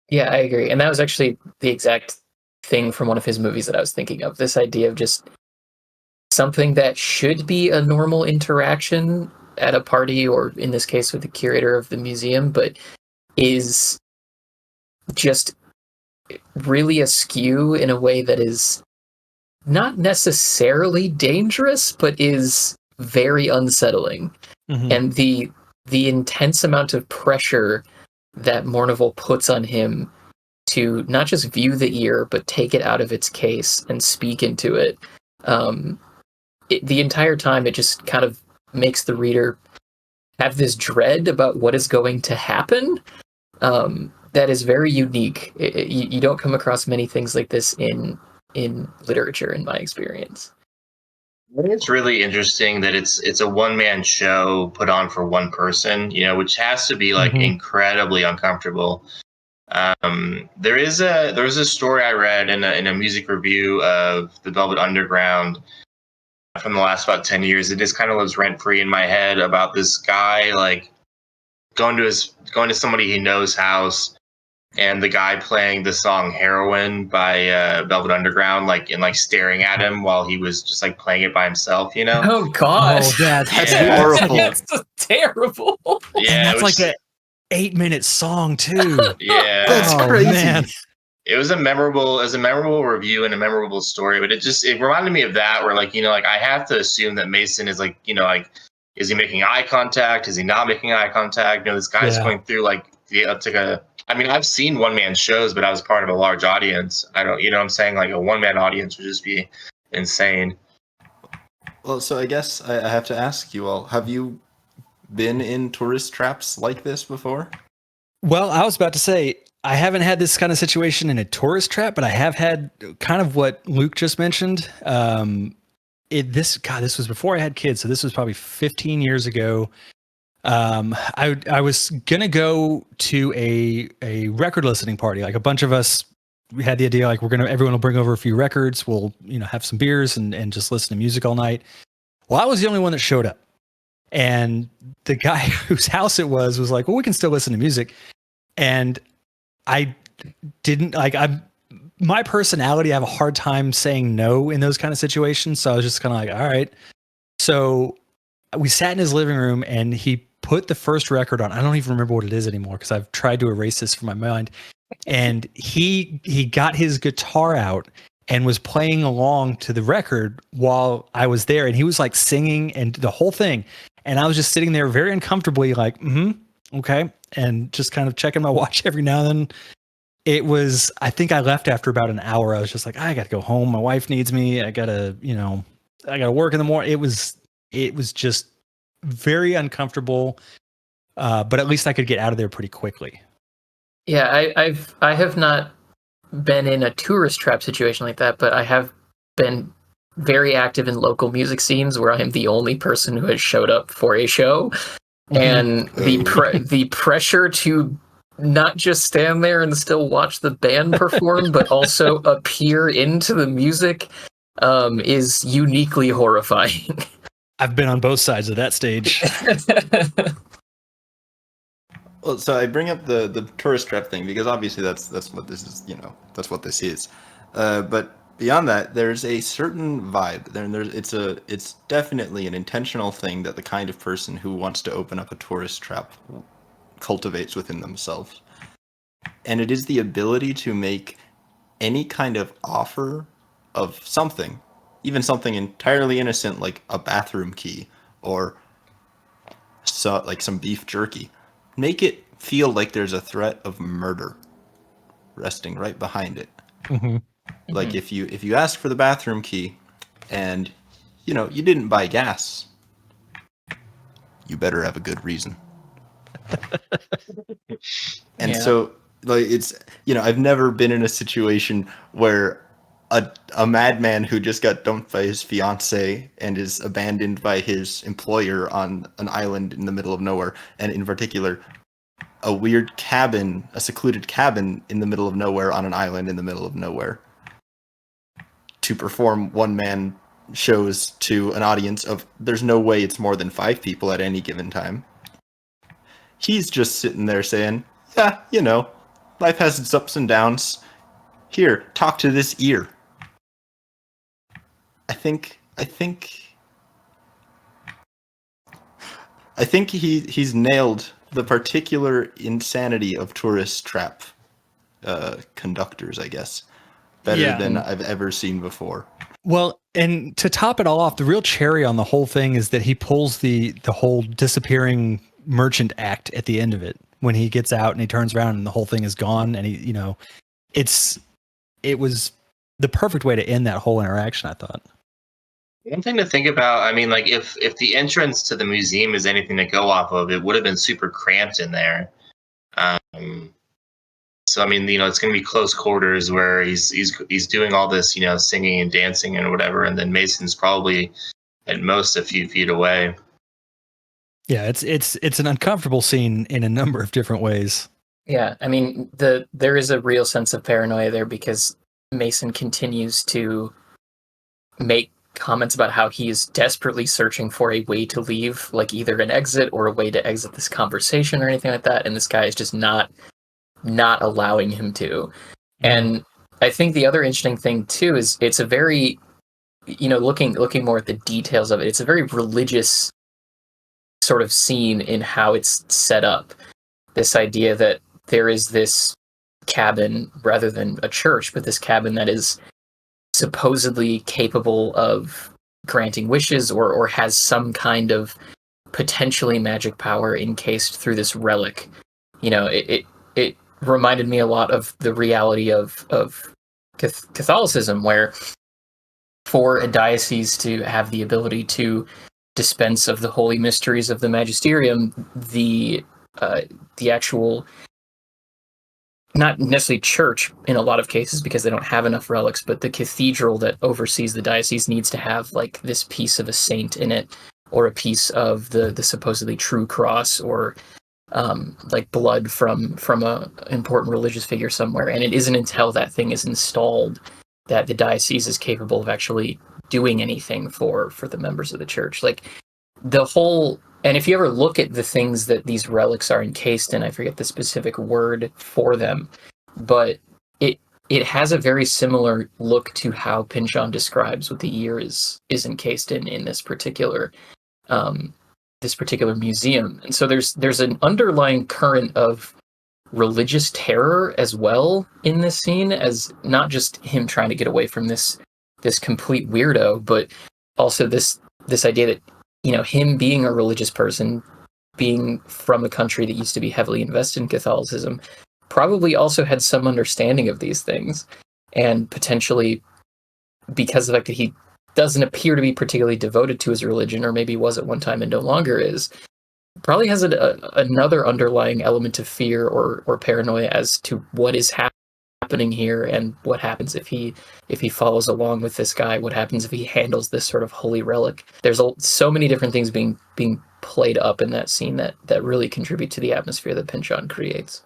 Yeah, I agree. And that was actually the exact thing from one of his movies that I was thinking of. This idea of just something that should be a normal interaction at a party, or in this case with the curator of the museum, but is just really askew in a way that is not necessarily dangerous, but is very unsettling. Mm-hmm. And the intense amount of pressure that Mournival puts on him to not just view the ear, but take it out of its case and speak into it. The entire time, it just kind of makes the reader have this dread about what is going to happen. That is very unique. You don't come across many things like this in literature, in my experience. I think it's really interesting that it's a one-man show put on for one person, which has to be like incredibly uncomfortable. There was a story I read in a music review of the Velvet Underground from the last about 10 years. It just kind of lives rent-free in my head about this guy like going to somebody he knows house, and the guy playing the song Heroin by Velvet Underground, and staring at him while he was just like playing it by himself, Oh gosh. Oh, that's horrible. That's so terrible. Yeah, and that's like an 8-minute song too. Yeah. That's crazy. Man. It was a memorable review and a memorable story, but it reminded me of that, where I have to assume that Mason is is he making eye contact? Is he not making eye contact? This guy's going through I've seen one-man shows, but I was part of a large audience. I don't, I'm saying, like a one-man audience would just be insane. Well, so I guess I have to ask you all, have you been in tourist traps like this before? Well, I was about to say, I haven't had this kind of situation in a tourist trap, but I have had kind of what Luke just mentioned. This was before I had kids, so this was probably 15 years ago. I was gonna go to a record listening party. Like a bunch of us, we had the idea like everyone will bring over a few records. We'll have some beers and just listen to music all night. Well, I was the only one that showed up, and the guy whose house it was like, "Well, we can still listen to music," and I didn't my personality. I have a hard time saying no in those kind of situations, so I was just kind of like, "All right." So we sat in his living room, and he put the first record on. I don't even remember what it is anymore because I've tried to erase this from my mind. And he got his guitar out and was playing along to the record while I was there. And he was like singing and the whole thing. And I was just sitting there very uncomfortably like, okay. And just kind of checking my watch every now and then. I think I left after about an hour. I was just like, I got to go home. My wife needs me. I got to work in the morning. It was just very uncomfortable, but at least I could get out of there pretty quickly. Yeah, I have not been in a tourist trap situation like that, but I have been very active in local music scenes where I am the only person who has showed up for a show, and the pressure to not just stand there and still watch the band perform, but also appear into the music is uniquely horrifying. I've been on both sides of that stage. Well, so I bring up the tourist trap thing because obviously that's what this is. That's what this is. But beyond that, there's a certain vibe. It's definitely an intentional thing that the kind of person who wants to open up a tourist trap cultivates within themselves, and it is the ability to make any kind of offer of something, even something entirely innocent like a bathroom key or like some beef jerky, make it feel like there's a threat of murder resting right behind it. Mm-hmm. Like if you ask for the bathroom key and you didn't buy gas, you better have a good reason. And so like it's I've never been in a situation where a madman who just got dumped by his fiance and is abandoned by his employer on an island in the middle of nowhere, and in particular a weird cabin, a secluded cabin in the middle of nowhere on an island in the middle of nowhere, to perform one-man shows to an audience of there's no way it's more than 5 people at any given time. He's just sitting there saying, yeah, life has its ups and downs. Here, talk to this ear. I think he's nailed the particular insanity of tourist trap conductors, I guess, better than I've ever seen before. Well, and to top it all off, the real cherry on the whole thing is that he pulls the whole disappearing merchant act at the end of it when he gets out and he turns around and the whole thing is gone, and it was the perfect way to end that whole interaction, I thought. One thing to think about, I mean, like if the entrance to the museum is anything to go off of, it would have been super cramped in there. So I mean, it's going to be close quarters where he's doing all this, singing and dancing and whatever, and then Mason's probably at most a few feet away. Yeah, it's an uncomfortable scene in a number of different ways. Yeah, I mean, there is a real sense of paranoia there because Mason continues to make comments about how he is desperately searching for a way to leave, like either an exit or a way to exit this conversation or anything like that, and this guy is just not allowing him to. And I think the other interesting thing too is it's a very, looking more at the details of it, it's a very religious sort of scene in how it's set up. This idea that there is this cabin rather than a church, but this cabin that is supposedly capable of granting wishes or has some kind of potentially magic power encased through this relic. It reminded me a lot of the reality of Catholicism, where for a diocese to have the ability to dispense of the holy mysteries of the magisterium, the actual, not necessarily church in a lot of cases because they don't have enough relics, but the cathedral that oversees the diocese needs to have like this piece of a saint in it, or a piece of the supposedly true cross, or like blood from a important religious figure somewhere. And it isn't until that thing is installed that the diocese is capable of actually doing anything for the members of the church. Like the whole, and if you ever look at the things that these relics are encased in, I forget the specific word for them, but it has a very similar look to how Pynchon describes what the ear is encased in this particular museum. And so there's an underlying current of religious terror as well in this scene, as not just him trying to get away from this complete weirdo, but also this idea that him being a religious person, being from a country that used to be heavily invested in Catholicism, probably also had some understanding of these things, and potentially because of the fact that he doesn't appear to be particularly devoted to his religion, or maybe was at one time and no longer is, probably has another underlying element of fear or paranoia as to what is happening here, and what happens if he follows along with this guy, what happens if he handles this sort of holy relic. There's so many different things being played up in that scene that really contribute to the atmosphere that Pynchon creates.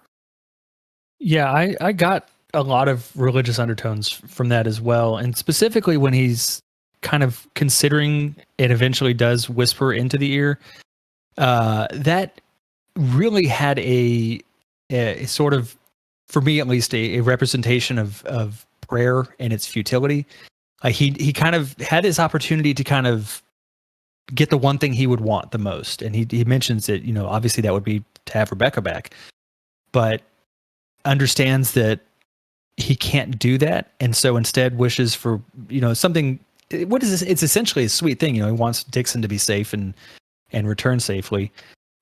Yeah, I got a lot of religious undertones from that as well, and specifically when he's kind of considering it eventually does whisper into the ear, that really had a sort of, for me at least, a representation of prayer and its futility. He kind of had his opportunity to kind of get the one thing he would want the most, and he mentions that, you know, obviously that would be to have Rebekah back, but understands that he can't do that, and so instead wishes for, you know, something. What is this? It's essentially a sweet thing, you know. He wants Dixon to be safe and return safely,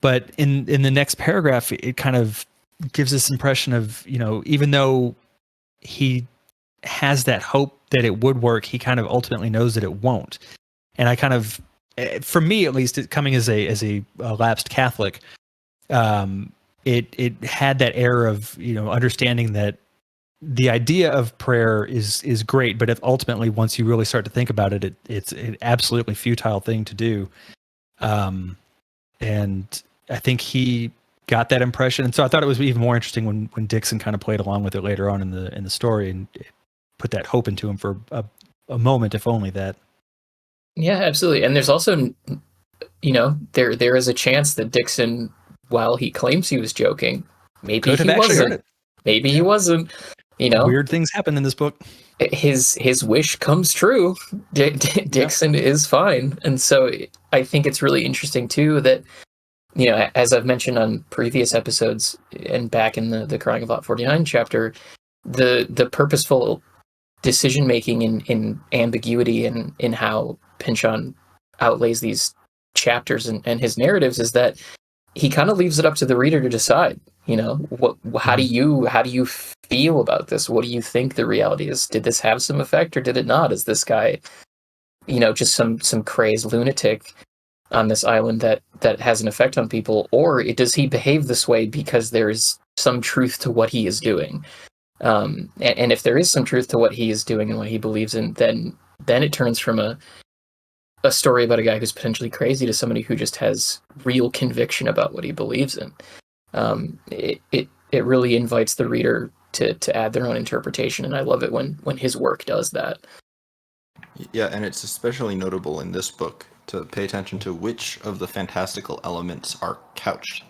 but in the next paragraph, it kind of gives this impression of, you know, even though he has that hope that it would work, he kind of ultimately knows that it won't. And I kind of, for me at least, it, coming as a lapsed Catholic, it had that air of, you know, understanding that the idea of prayer is great, but if ultimately, once you really start to think about it, it's an absolutely futile thing to do. And I think he got that impression, and so I thought it was even more interesting when Dixon kind of played along with it later on in the story and put that hope into him for a moment, if only that. Yeah, absolutely. And there's also, you know, there is a chance that Dixon, while he claims he was joking, maybe he wasn't. Maybe he wasn't. You know, weird things happen in this book. His wish comes true. Dixon is fine, and so I think it's really interesting too that, you know, as I've mentioned on previous episodes and back in the Crying of Lot 49 chapter, the purposeful decision making in ambiguity and in how Pynchon outlays these chapters and his narratives is that he kind of leaves it up to the reader to decide. You know, how do you feel about this? What do you think the reality is? Did this have some effect or did it not? Is this guy, you know, just some crazed lunatic on this island that has an effect on people, or does he behave this way because there's some truth to what he is doing? And if there is some truth to what he is doing and what he believes in, then it turns from a story about a guy who's potentially crazy to somebody who just has real conviction about what he believes in. It really invites the reader to add their own interpretation, and I love it when his work does that. Yeah, and it's especially notable in this book to pay attention to which of the fantastical elements are couched,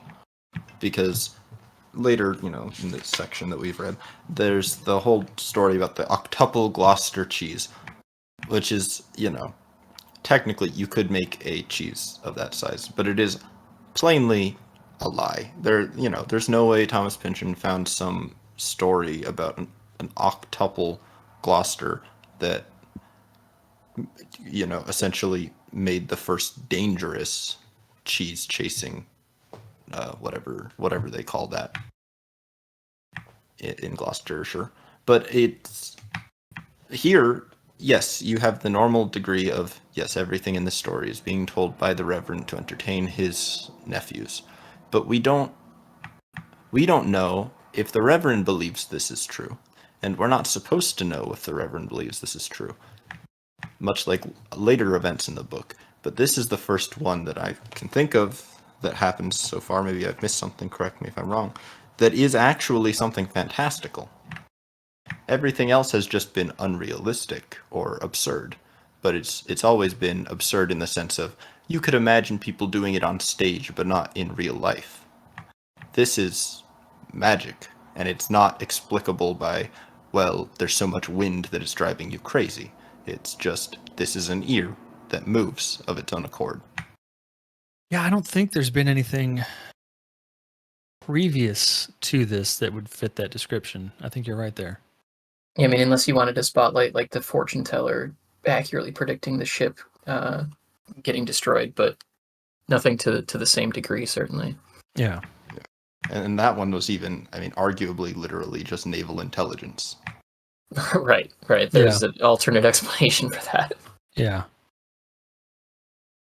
because later, you know, in this section that we've read, there's the whole story about the octuple Gloucester cheese, which is, you know, technically you could make a cheese of that size, but it is plainly a lie. You know, there's no way Thomas Pynchon found some story about an octuple Gloucester that, you know, essentially made the first dangerous cheese chasing, whatever they call that in Gloucestershire. But it's here, yes, you have the normal degree of, yes, everything in the story is being told by the Reverend to entertain his nephews. But we don't know if the Reverend believes this is true. And we're not supposed to know if the Reverend believes this is true, much like later events in the book. But this is the first one that I can think of that happens so far. Maybe I've missed something, correct me if I'm wrong, that is actually something fantastical. Everything else has just been unrealistic or absurd, but it's always been absurd in the sense of you could imagine people doing it on stage, but not in real life. This is magic, and it's not explicable by, well, there's so much wind that it's driving you crazy. It's just, this is an ear that moves of its own accord. Yeah, I don't think there's been anything previous to this that would fit that description. I think you're right there. Yeah, I mean, unless you wanted to spotlight like the fortune teller accurately predicting the ship getting destroyed, but nothing to the same degree, certainly. Yeah. And that one was even, I mean, arguably, literally just naval intelligence. Right. There's an alternate explanation for that. Yeah.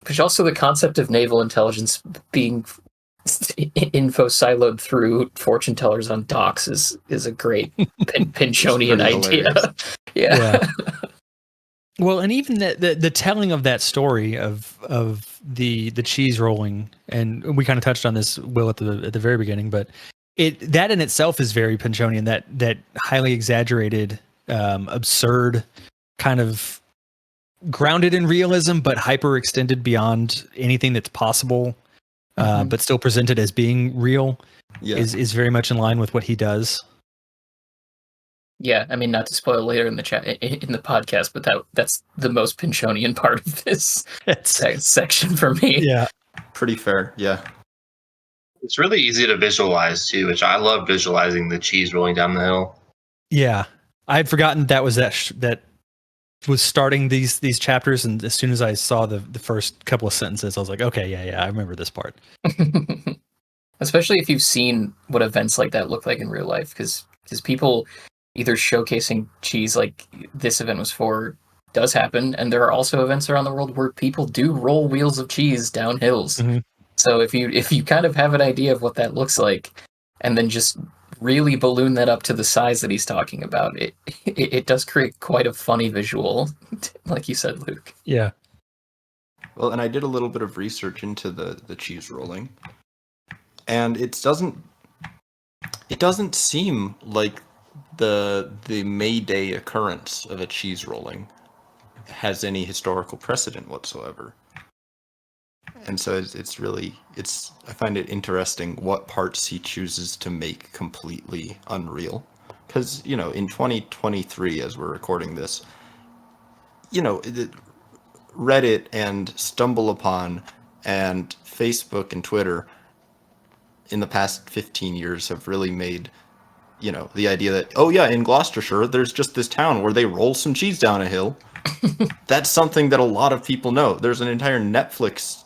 Which also the concept of naval intelligence being info siloed through fortune tellers on docks is a great Pynchonian idea. Yeah. Well, and even the telling of that story of the cheese rolling, and we kind of touched on this, Will, at the very beginning, but that in itself is very Pynchonian. That highly exaggerated, absurd, kind of grounded in realism, but hyper extended beyond anything that's possible but still presented as being real Yeah. is very much in line with what he does. Yeah, I mean, not to spoil later in the chat in the podcast, but that's the most Pinchonian part of this section for me. Yeah. Pretty fair. Yeah. It's really easy to visualize too, which I love visualizing the cheese rolling down the hill. Yeah, I had forgotten that was that was starting these chapters, and as soon as I saw the first couple of sentences, I was like, okay, yeah, I remember this part. Especially if you've seen what events like that look like in real life, because people either showcasing cheese like this event was for does happen, and there are also events around the world where people do roll wheels of cheese down hills. Mm-hmm. So if you kind of have an idea of what that looks like, and then just really balloon that up to the size that he's talking about, it does create quite a funny visual, like you said, Luke. Yeah. Well, and I did a little bit of research into the cheese rolling, and it doesn't seem like the May Day occurrence of a cheese rolling has any historical precedent whatsoever. And so I find it interesting what parts he chooses to make completely unreal. Because, in 2023, as we're recording this, Reddit and StumbleUpon and Facebook and Twitter in the past 15 years have really made, the idea that, oh yeah, in Gloucestershire, there's just this town where they roll some cheese down a hill. That's something that a lot of people know. There's an entire Netflix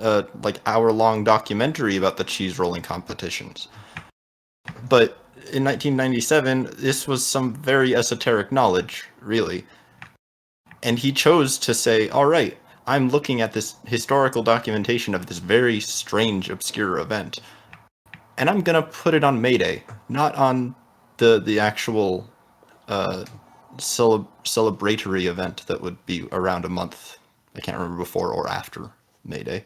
hour-long documentary about the cheese rolling competitions. But in 1997, this was some very esoteric knowledge, really. And he chose to say, all right, I'm looking at this historical documentation of this very strange, obscure event, and I'm going to put it on May Day, not on the actual celebratory event that would be around a month. I can't remember before or after May Day.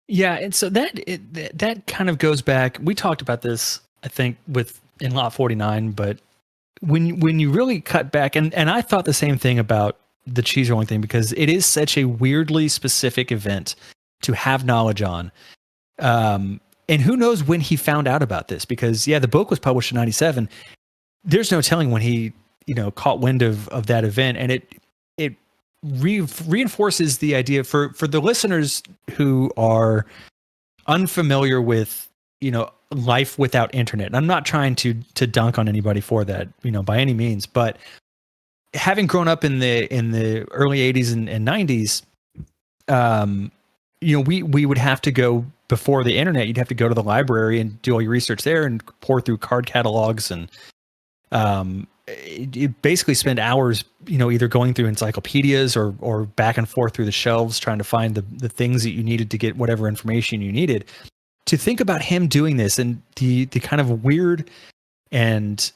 Yeah, and so that kind of goes back. We talked about this, I think, in Lot 49, but when you really cut back, and I thought the same thing about the cheese rolling thing, because it is such a weirdly specific event to have knowledge on. And who knows when he found out about this, because the book was published in 97. There's no telling when he, caught wind of that event, and it reinforces the idea for the listeners who are unfamiliar with, life without internet. And I'm not trying to dunk on anybody for that, by any means, but having grown up in the early 80s and 90s, we would have to go before the internet. You'd have to go to the library and do all your research there and pour through card catalogs, and you basically spend hours, either going through encyclopedias or back and forth through the shelves trying to find the things that you needed to get whatever information you needed. To think about him doing this and the kind of weird and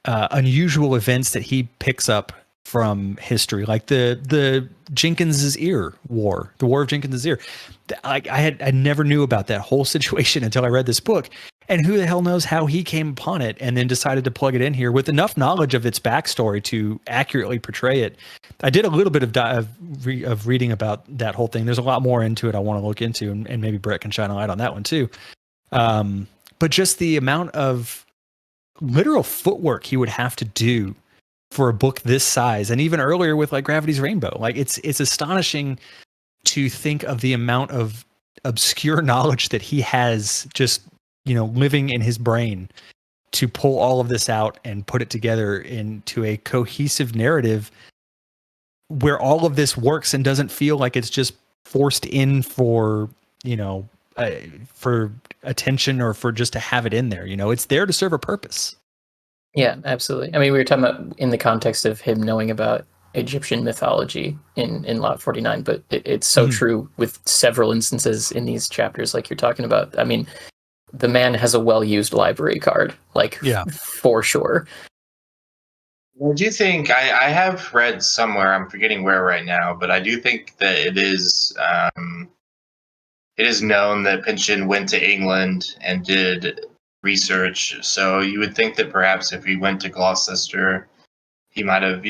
unusual events that he picks up from history, like the Jenkins's ear war, the War of Jenkins's ear. I never knew about that whole situation until I read this book, and who the hell knows how he came upon it and then decided to plug it in here with enough knowledge of its backstory to accurately portray it. I did a little bit of reading about that whole thing. There's a lot more into it I want to look into, and maybe Brett can shine a light on that one too. But just the amount of literal footwork he would have to do for a book this size, and even earlier with like Gravity's Rainbow, like it's astonishing to think of the amount of obscure knowledge that he has just, living in his brain to pull all of this out and put it together into a cohesive narrative where all of this works and doesn't feel like it's just forced in for, for attention or for just to have it in there. It's there to serve a purpose. Yeah, absolutely. I mean, we were talking about in the context of him knowing about Egyptian mythology in Lot 49, but it's so true with several instances in these chapters, like you're talking about. I mean, the man has a well-used library card, for sure. I do think I have read somewhere, I'm forgetting where right now, but I do think that it is known that Pynchon went to England and did research. So you would think that perhaps if he went to Gloucester, he might have,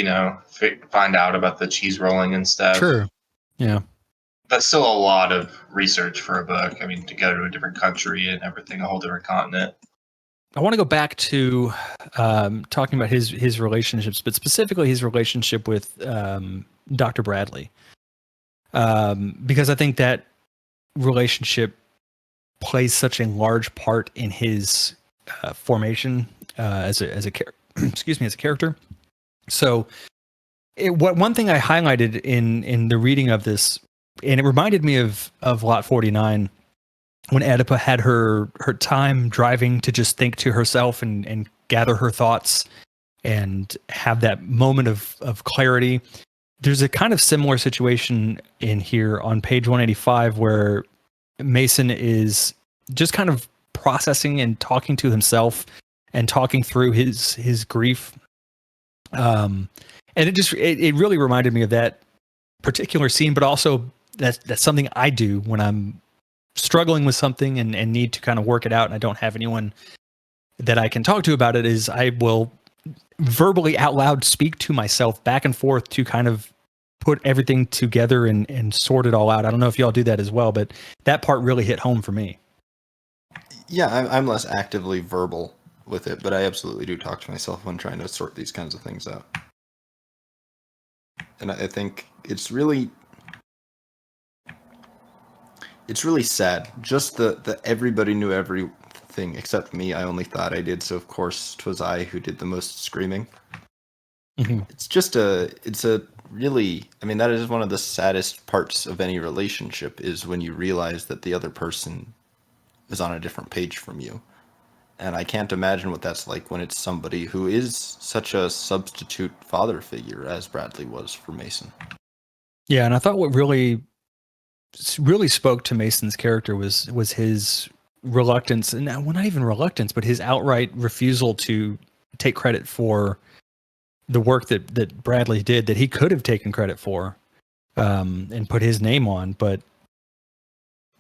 find out about the cheese rolling and stuff. Sure. Yeah. that's still a lot of research for a book. I mean, to go to a different country and everything, a whole different continent. I want to go back to talking about his relationships, but specifically his relationship with Dr. Bradley, because I think that relationship plays such a large part in his formation as a excuse me, as a character. So, one thing I highlighted in the reading of this, and it reminded me of Lot 49. When Oedipa had her time driving to just think to herself and gather her thoughts and have that moment of clarity, there's a kind of similar situation in here on page 185 where Mason is just kind of processing and talking to himself and talking through his grief. And it really reminded me of that particular scene, but also that's something I do when I'm struggling with something and need to kind of work it out and I don't have anyone that I can talk to about it, is I will verbally out loud speak to myself back and forth to kind of put everything together and sort it all out. I don't know if y'all do that as well, but that part really hit home for me. Yeah, I'm less actively verbal with it, but I absolutely do talk to myself when trying to sort these kinds of things out. And I think it's really sad. Just the everybody knew everything except me. I only thought I did, so of course 'twas I who did the most screaming. Mm-hmm. It's a really, I mean, that is one of the saddest parts of any relationship, is when you realize that the other person is on a different page from you. And I can't imagine what that's like when it's somebody who is such a substitute father figure as Bradley was for Mason. Yeah, and I thought what really spoke to Mason's character was his reluctance, and well, not even reluctance, but his outright refusal to take credit for the work that Bradley did, that he could have taken credit for and put his name on, but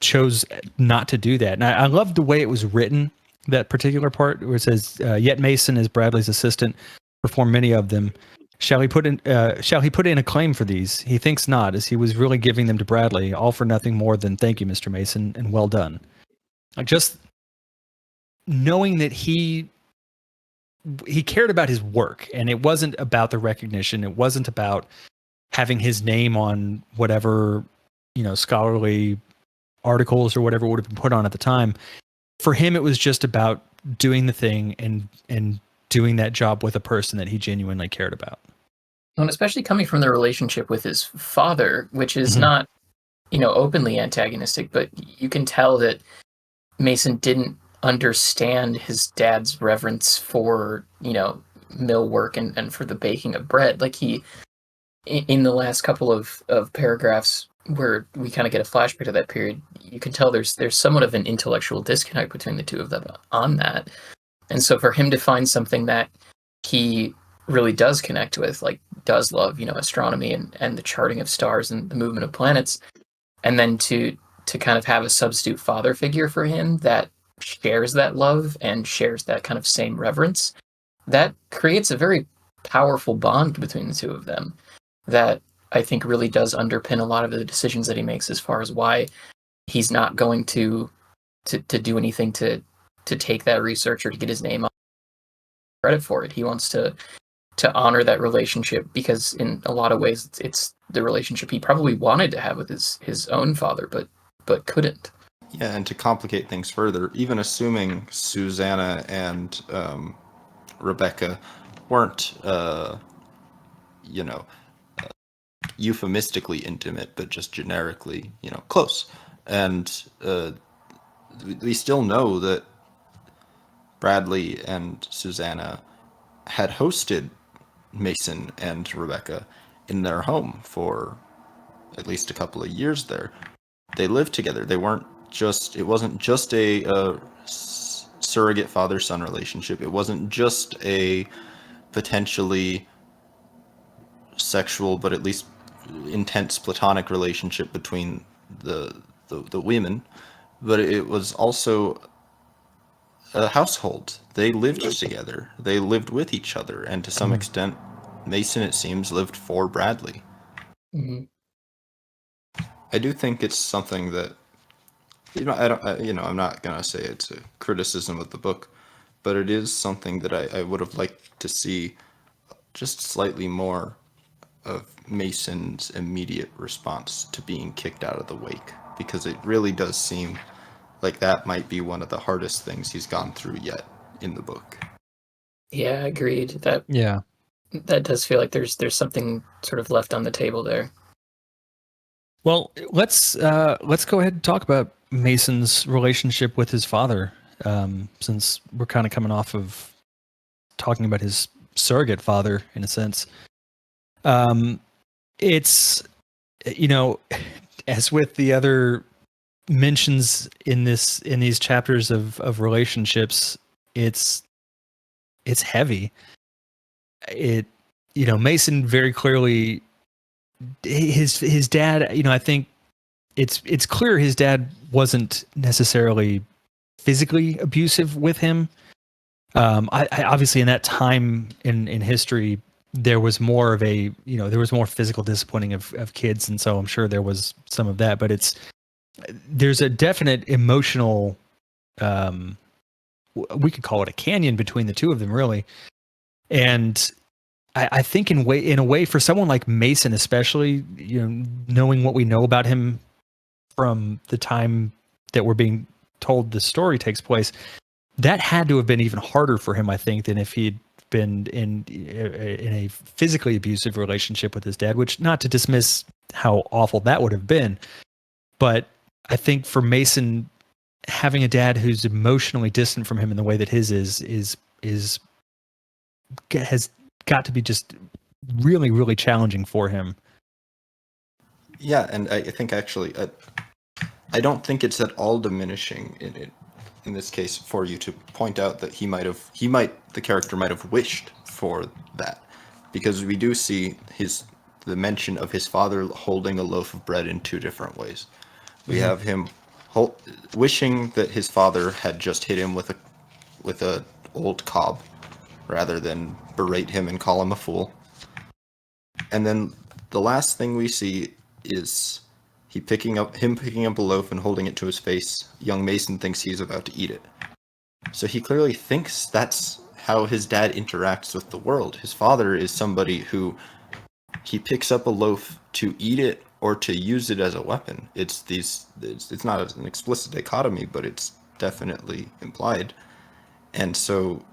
chose not to do that. And I loved the way it was written, that particular part where it says, yet Mason, as Bradley's assistant, performed many of them. Shall he put in a claim for these? He thinks not, as he was really giving them to Bradley, all for nothing more than thank you, Mr. Mason, and well done. Just knowing that he cared about his work, and it wasn't about the recognition. It wasn't about having his name on whatever, scholarly articles or whatever would have been put on at the time. For him, it was just about doing the thing and doing that job with a person that he genuinely cared about. And especially coming from the relationship with his father, which is not, openly antagonistic, but you can tell that Mason didn't understand his dad's reverence for, mill work and for the baking of bread. Like in the last couple of paragraphs where we kind of get a flashback to that period, you can tell there's somewhat of an intellectual disconnect between the two of them on that. And so for him to find something that he really does connect with, like does love, astronomy and the charting of stars and the movement of planets, and then to kind of have a substitute father figure for him that shares that love and shares that kind of same reverence, that creates a very powerful bond between the two of them that I think really does underpin a lot of the decisions that he makes as far as why he's not going to do anything to take that research or to get his name on credit for it. He wants to honor that relationship because in a lot of ways it's the relationship he probably wanted to have with his own father, but couldn't. Yeah, and to complicate things further, even assuming Susanna and Rebekah weren't, euphemistically intimate, but just generically, close. And we still know that Bradley and Susanna had hosted Mason and Rebekah in their home for at least a couple of years there. They lived together. It wasn't just a surrogate father-son relationship. It wasn't just a potentially sexual, but at least intense platonic relationship between the women, but it was also a household. They lived together. They lived with each other, and to some extent, Mason, it seems, lived for Bradley. Mm-hmm. I do think it's something that, I'm not gonna say it's a criticism of the book, but it is something that I would have liked to see just slightly more of Mason's immediate response to being kicked out of the wake, because it really does seem like that might be one of the hardest things he's gone through yet in the book. Yeah, agreed. Yeah. That does feel like there's something sort of left on the table there. Well, let's go ahead and talk about Mason's relationship with his father, since we're kind of coming off of talking about his surrogate father in a sense. It's, as with the other mentions in these chapters of relationships, it's heavy. Mason very clearly, his dad, I think it's clear his dad wasn't necessarily physically abusive with him. I obviously in that time in history, there was more of there was more physical disciplining of kids, and so I'm sure there was some of that. But there's a definite emotional, we could call it a canyon between the two of them, really. And I think in a way, for someone like Mason, especially, knowing what we know about him from the time that we're being told the story takes place, that had to have been even harder for him, I think, than if he'd been in a physically abusive relationship with his dad, which, not to dismiss how awful that would have been, but I think for Mason, having a dad who's emotionally distant from him in the way that his has got to be just really, really challenging for him. Yeah, and I think actually, I don't think it's at all diminishing in this case for you to point out that the character might have wished for that, because we do see the mention of his father holding a loaf of bread in two different ways. We have him wishing that his father had just hit him with a old cob, rather than berate him and call him a fool. And then the last thing we see is him picking up a loaf and holding it to his face. Young Mason thinks he's about to eat it. So he clearly thinks that's how his dad interacts with the world. His father is somebody who he picks up a loaf to eat it or to use it as a weapon. It's not an explicit dichotomy, but it's definitely implied. And so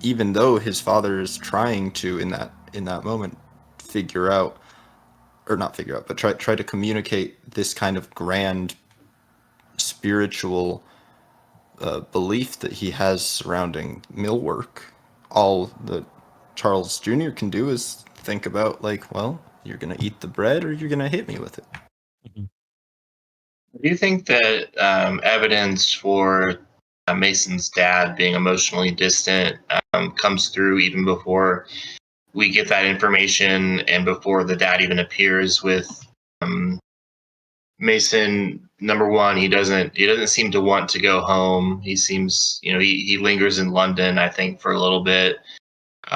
even though his father is trying to in that moment try to communicate this kind of grand spiritual belief that he has surrounding mill work, all that Charles Jr. can do is think about, like, well, you're gonna eat the bread or you're gonna hit me with it. Do you think that evidence for Mason's dad being emotionally distant comes through even before we get that information and before the dad even appears with Mason? Number one, he doesn't seem to want to go home. He seems, he lingers in London, I think, for a little bit,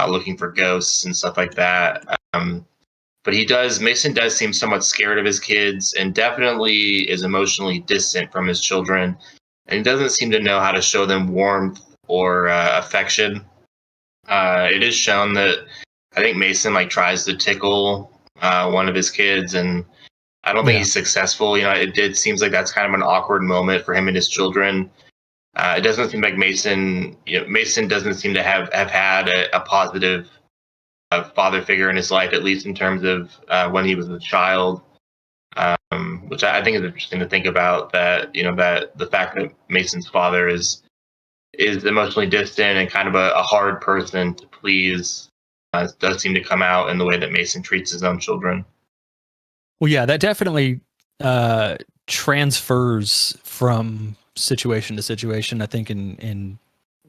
looking for ghosts and stuff like that. But Mason does seem somewhat scared of his kids and definitely is emotionally distant from his children. And he doesn't seem to know how to show them warmth or affection. It is shown that I think Mason tries to tickle one of his kids, and I don't think he's successful. It seems like that's kind of an awkward moment for him and his children. It doesn't seem like Mason doesn't seem to have had a positive father figure in his life, at least in terms of when he was a child, which I think is interesting to think about. That that the fact that Mason's father is emotionally distant and kind of a hard person to please does seem to come out in the way that Mason treats his own children. Well, yeah, that definitely transfers from situation to situation. I think in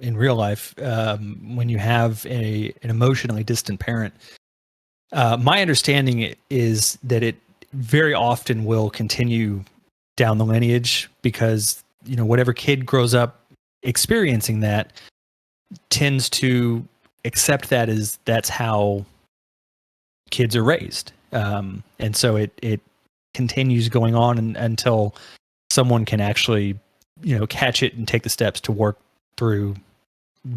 real life, when you have an emotionally distant parent, my understanding is that it very often will continue down the lineage, because whatever kid grows up experiencing that tends to accept that as that's how kids are raised, and so it continues going on until someone can actually, catch it and take the steps to work through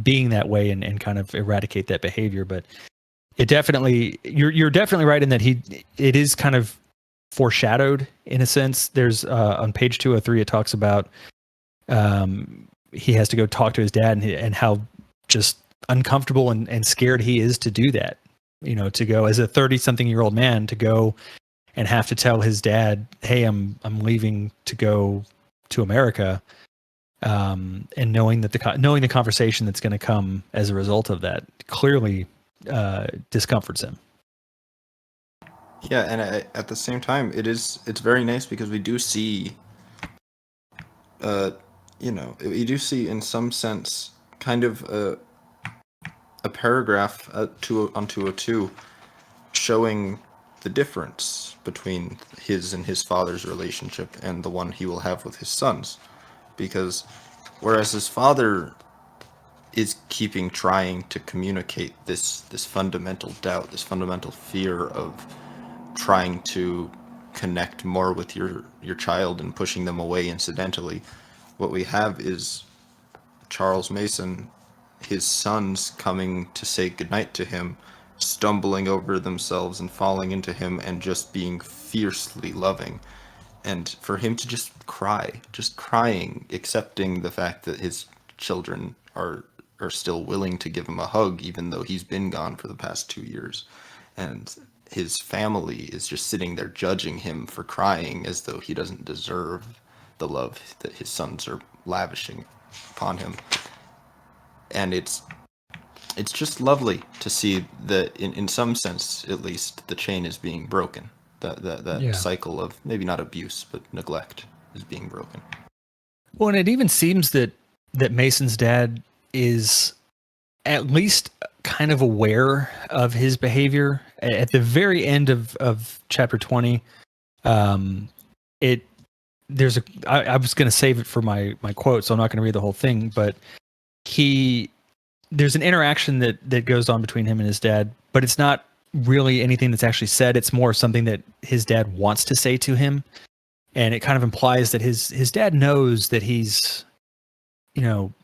being that way and kind of eradicate that behavior. But it definitely, you're definitely right in that it is kind of foreshadowed in a sense. There's on page 203, it talks about he has to go talk to his dad and how just uncomfortable and scared he is to do that. To go as a 30-something-year-old man to go and have to tell his dad, "Hey, I'm leaving to go to America," and knowing the conversation that's going to come as a result of that clearly discomforts him. Yeah, and at the same time, it's very nice because we do see, we do see in some sense kind of a paragraph on 202 showing the difference between his and his father's relationship and the one he will have with his sons. Because whereas his father is trying to communicate this fundamental doubt, this fundamental fear of trying to connect more with your child and pushing them away incidentally, what we have is Charles Mason, his sons coming to say goodnight to him, stumbling over themselves and falling into him and just being fiercely loving. And for him to just crying, accepting the fact that his children are still willing to give him a hug, even though he's been gone for the past 2 years. And his family is just sitting there judging him for crying as though he doesn't deserve the love that his sons are lavishing upon him. And it's just lovely to see that in some sense, at least, the chain is being broken. That cycle of maybe not abuse, but neglect is being broken. Well, and it even seems that Mason's dad is at least kind of aware of his behavior. At the very end of chapter 20, I was going to save it for my quote, so I'm not going to read the whole thing, but there's an interaction that goes on between him and his dad, but it's not really anything that's actually said. It's more something that his dad wants to say to him. And it kind of implies that his dad knows that he's,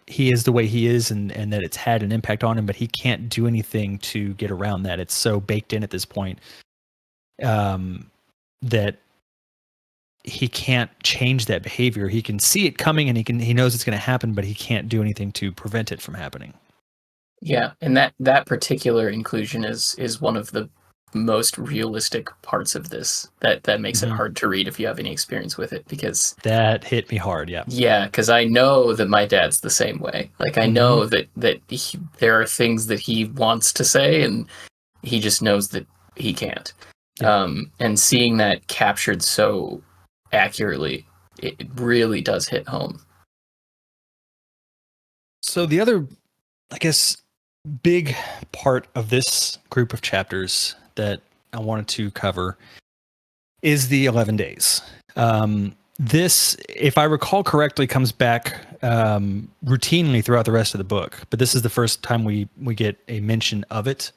he is the way he is and that it's had an impact on him, but he can't do anything to get around that. It's so baked in at this point that he can't change that behavior. He can see it coming and he knows it's going to happen, but he can't do anything to prevent it from happening. Yeah, and that particular inclusion is one of the most realistic parts of this that makes it hard to read if you have any experience with it, because that hit me hard. Yeah, because I know that my dad's the same way. Like I know that there are things that he wants to say and he just knows that he can't. And seeing that captured so accurately, it really does hit home. So the other, I guess, big part of this group of chapters that I wanted to cover is the 11 days. This, if I recall correctly, comes back routinely throughout the rest of the book, but this is the first time we get a mention of it.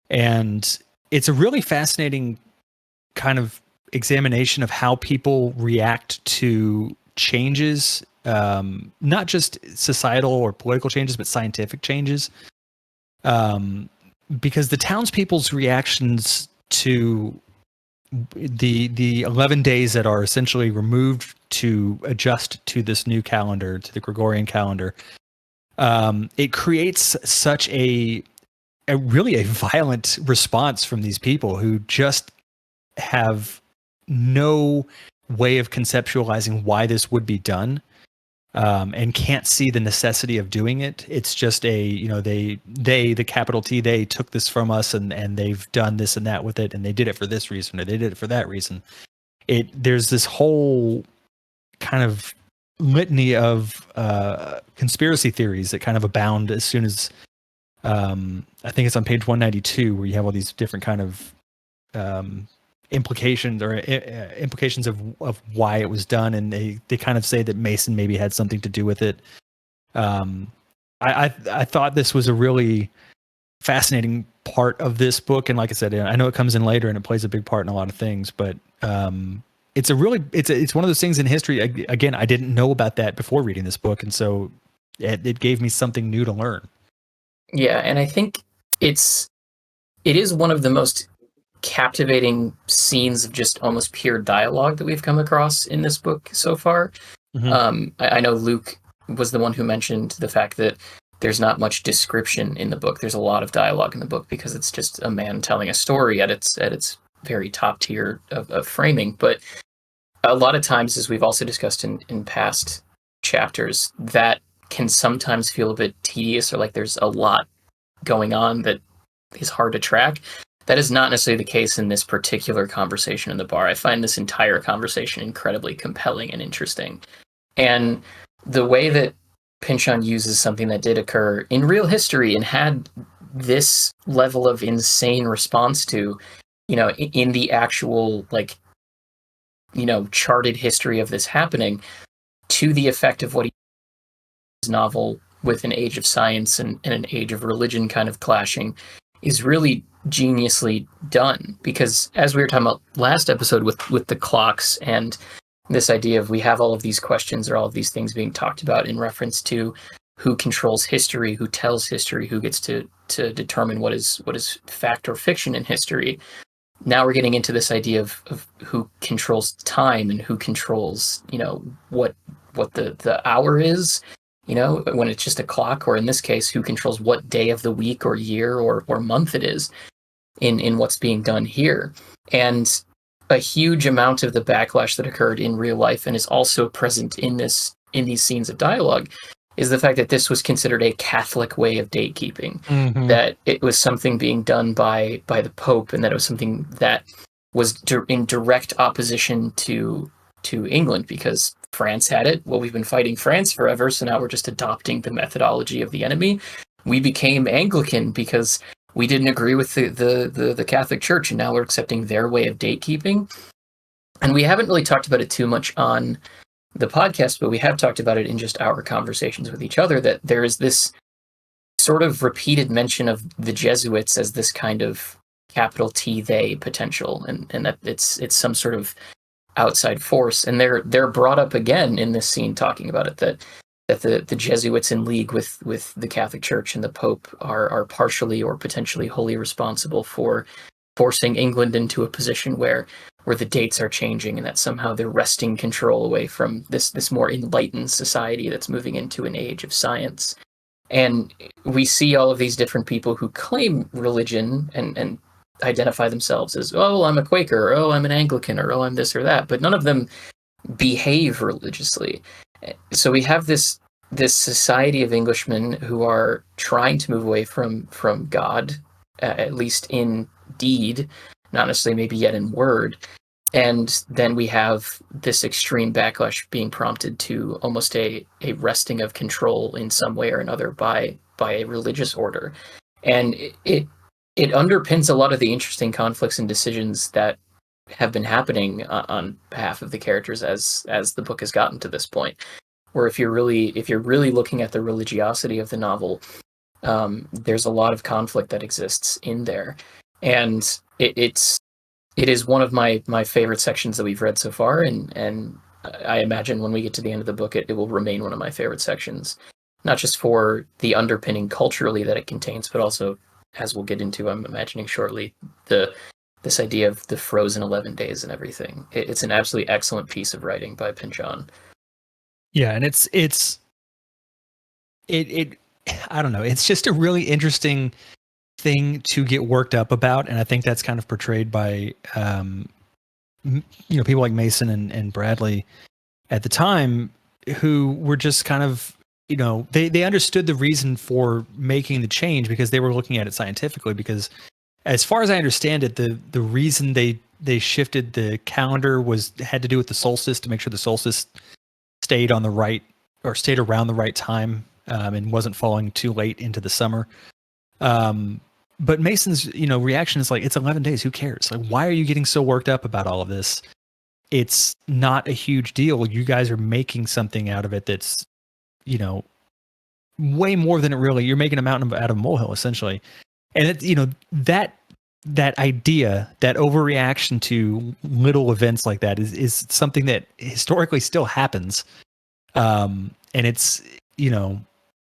And it's a really fascinating kind of examination of how people react to changes, not just societal or political changes, but scientific changes. Because the townspeople's reactions to the 11 days that are essentially removed to adjust to this new calendar, to the Gregorian calendar, it creates such a really violent response from these people who just have no way of conceptualizing why this would be done. And can't see the necessity of doing it. It's just they, the capital T, they took this from us and they've done this and that with it, and they did it for this reason or they did it for that reason. There's this whole kind of litany of conspiracy theories that kind of abound as soon as I think it's on page 192 where you have all these different kind of implications of why it was done, and they kind of say that Mason maybe had something to do with it. I thought this was a really fascinating part of this book, and like I said, I know it comes in later and it plays a big part in a lot of things, but it's one of those things in history. Again, I didn't know about that before reading this book, and so it gave me something new to learn. Yeah, and I think it is one of the most captivating scenes of just almost pure dialogue that we've come across in this book so far. Mhm. I know Luke was the one who mentioned the fact that there's not much description in the book. There's a lot of dialogue in the book because it's just a man telling a story at its very top tier of framing. But a lot of times, as we've also discussed in past chapters, that can sometimes feel a bit tedious or like there's a lot going on that is hard to track. That is not necessarily the case in this particular conversation in the bar. I find this entire conversation incredibly compelling and interesting. And the way that Pynchon uses something that did occur in real history and had this level of insane response to, in the actual, charted history of this happening, to the effect of what he novel with an age of science and an age of religion kind of clashing is really geniusly done. Because as we were talking about last episode with the clocks and this idea of we have all of these questions or all of these things being talked about in reference to who controls history, who tells history, who gets to determine what is fact or fiction in history. Now we're getting into this idea of who controls time and who controls, what the hour is, when it's just a clock, or in this case, who controls what day of the week or year or month it is in what's being done here. And a huge amount of the backlash that occurred in real life and is also present in these scenes of dialogue is the fact that this was considered a Catholic way of date keeping, that it was something being done by the Pope, and that it was something that was in direct opposition to England, because France had it. Well, we've been fighting France forever, so now we're just adopting the methodology of the enemy. We became Anglican because we didn't agree with the Catholic Church, and now we're accepting their way of date keeping. And we haven't really talked about it too much on the podcast, but we have talked about it in just our conversations with each other, that there is this sort of repeated mention of the Jesuits as this kind of capital T they potential, and that it's some sort of outside force. And they're brought up again in this scene talking about it, that the Jesuits in league with the Catholic Church and the Pope are partially or potentially wholly responsible for forcing England into a position where the dates are changing, and that somehow they're wresting control away from this more enlightened society that's moving into an age of science. And we see all of these different people who claim religion and identify themselves as, oh, I'm a Quaker, or oh, I'm an Anglican, or oh, I'm this or that, but none of them behave religiously. So we have this society of Englishmen who are trying to move away from God, at least in deed, not necessarily maybe yet in word. And then we have this extreme backlash being prompted to almost a wresting of control in some way or another by a religious order. And it underpins a lot of the interesting conflicts and decisions that have been happening on behalf of the characters as the book has gotten to this point. Where if you're really looking at the religiosity of the novel, there's a lot of conflict that exists in there. And it is one of my favorite sections that we've read so far, and I imagine when we get to the end of the book, it will remain one of my favorite sections, not just for the underpinning culturally that it contains, but also, as we'll get into, I'm imagining shortly, this idea of the frozen 11 days and everything. It's an absolutely excellent piece of writing by Pynchon. Yeah, and it I don't know, it's just a really interesting thing to get worked up about, and I think that's kind of portrayed by people like Mason and Bradley at the time, who were just kind of, they understood the reason for making the change because they were looking at it scientifically. Because as far as I understand it, the reason they shifted the calendar had to do with the solstice, to make sure the solstice stayed on the right, or stayed around the right time, and wasn't falling too late into the summer. But Mason's, reaction is like, it's 11 days. Who cares? Like, why are you getting so worked up about all of this? It's not a huge deal. You guys are making something out of it that's, way more than it really. You're making a mountain out of a molehill, essentially. And that that idea, that overreaction to little events like that is something that historically still happens. And it's,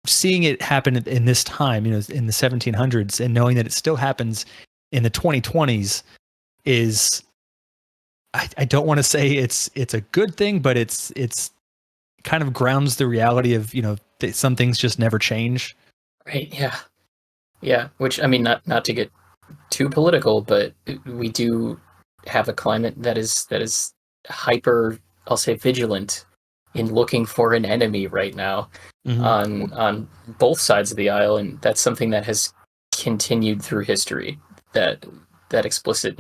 seeing it happen in this time, in the 1700s, and knowing that it still happens in the 2020s is, I don't want to say it's a good thing, but it's kind of grounds the reality of, that some things just never change. Right. Yeah. Yeah. Which, I mean, not to get too political, but we do have a climate that is hyper, I'll say, vigilant in looking for an enemy right now on both sides of the aisle, and that's something that has continued through history. That explicit,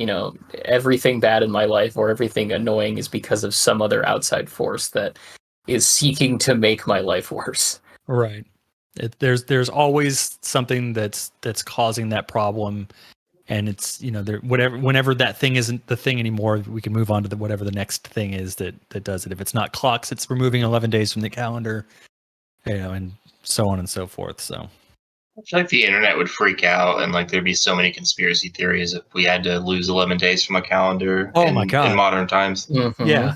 everything bad in my life or everything annoying is because of some other outside force that is seeking to make my life worse. Right. There's always something that's causing that problem, and it's whenever that thing isn't the thing anymore, we can move on to whatever the next thing is that does it. If it's not clocks, it's removing 11 days from the calendar, and so on and so forth. So I feel like the internet would freak out, and like there'd be so many conspiracy theories if we had to lose 11 days from a calendar. My God. In modern times. Mm-hmm. Yeah.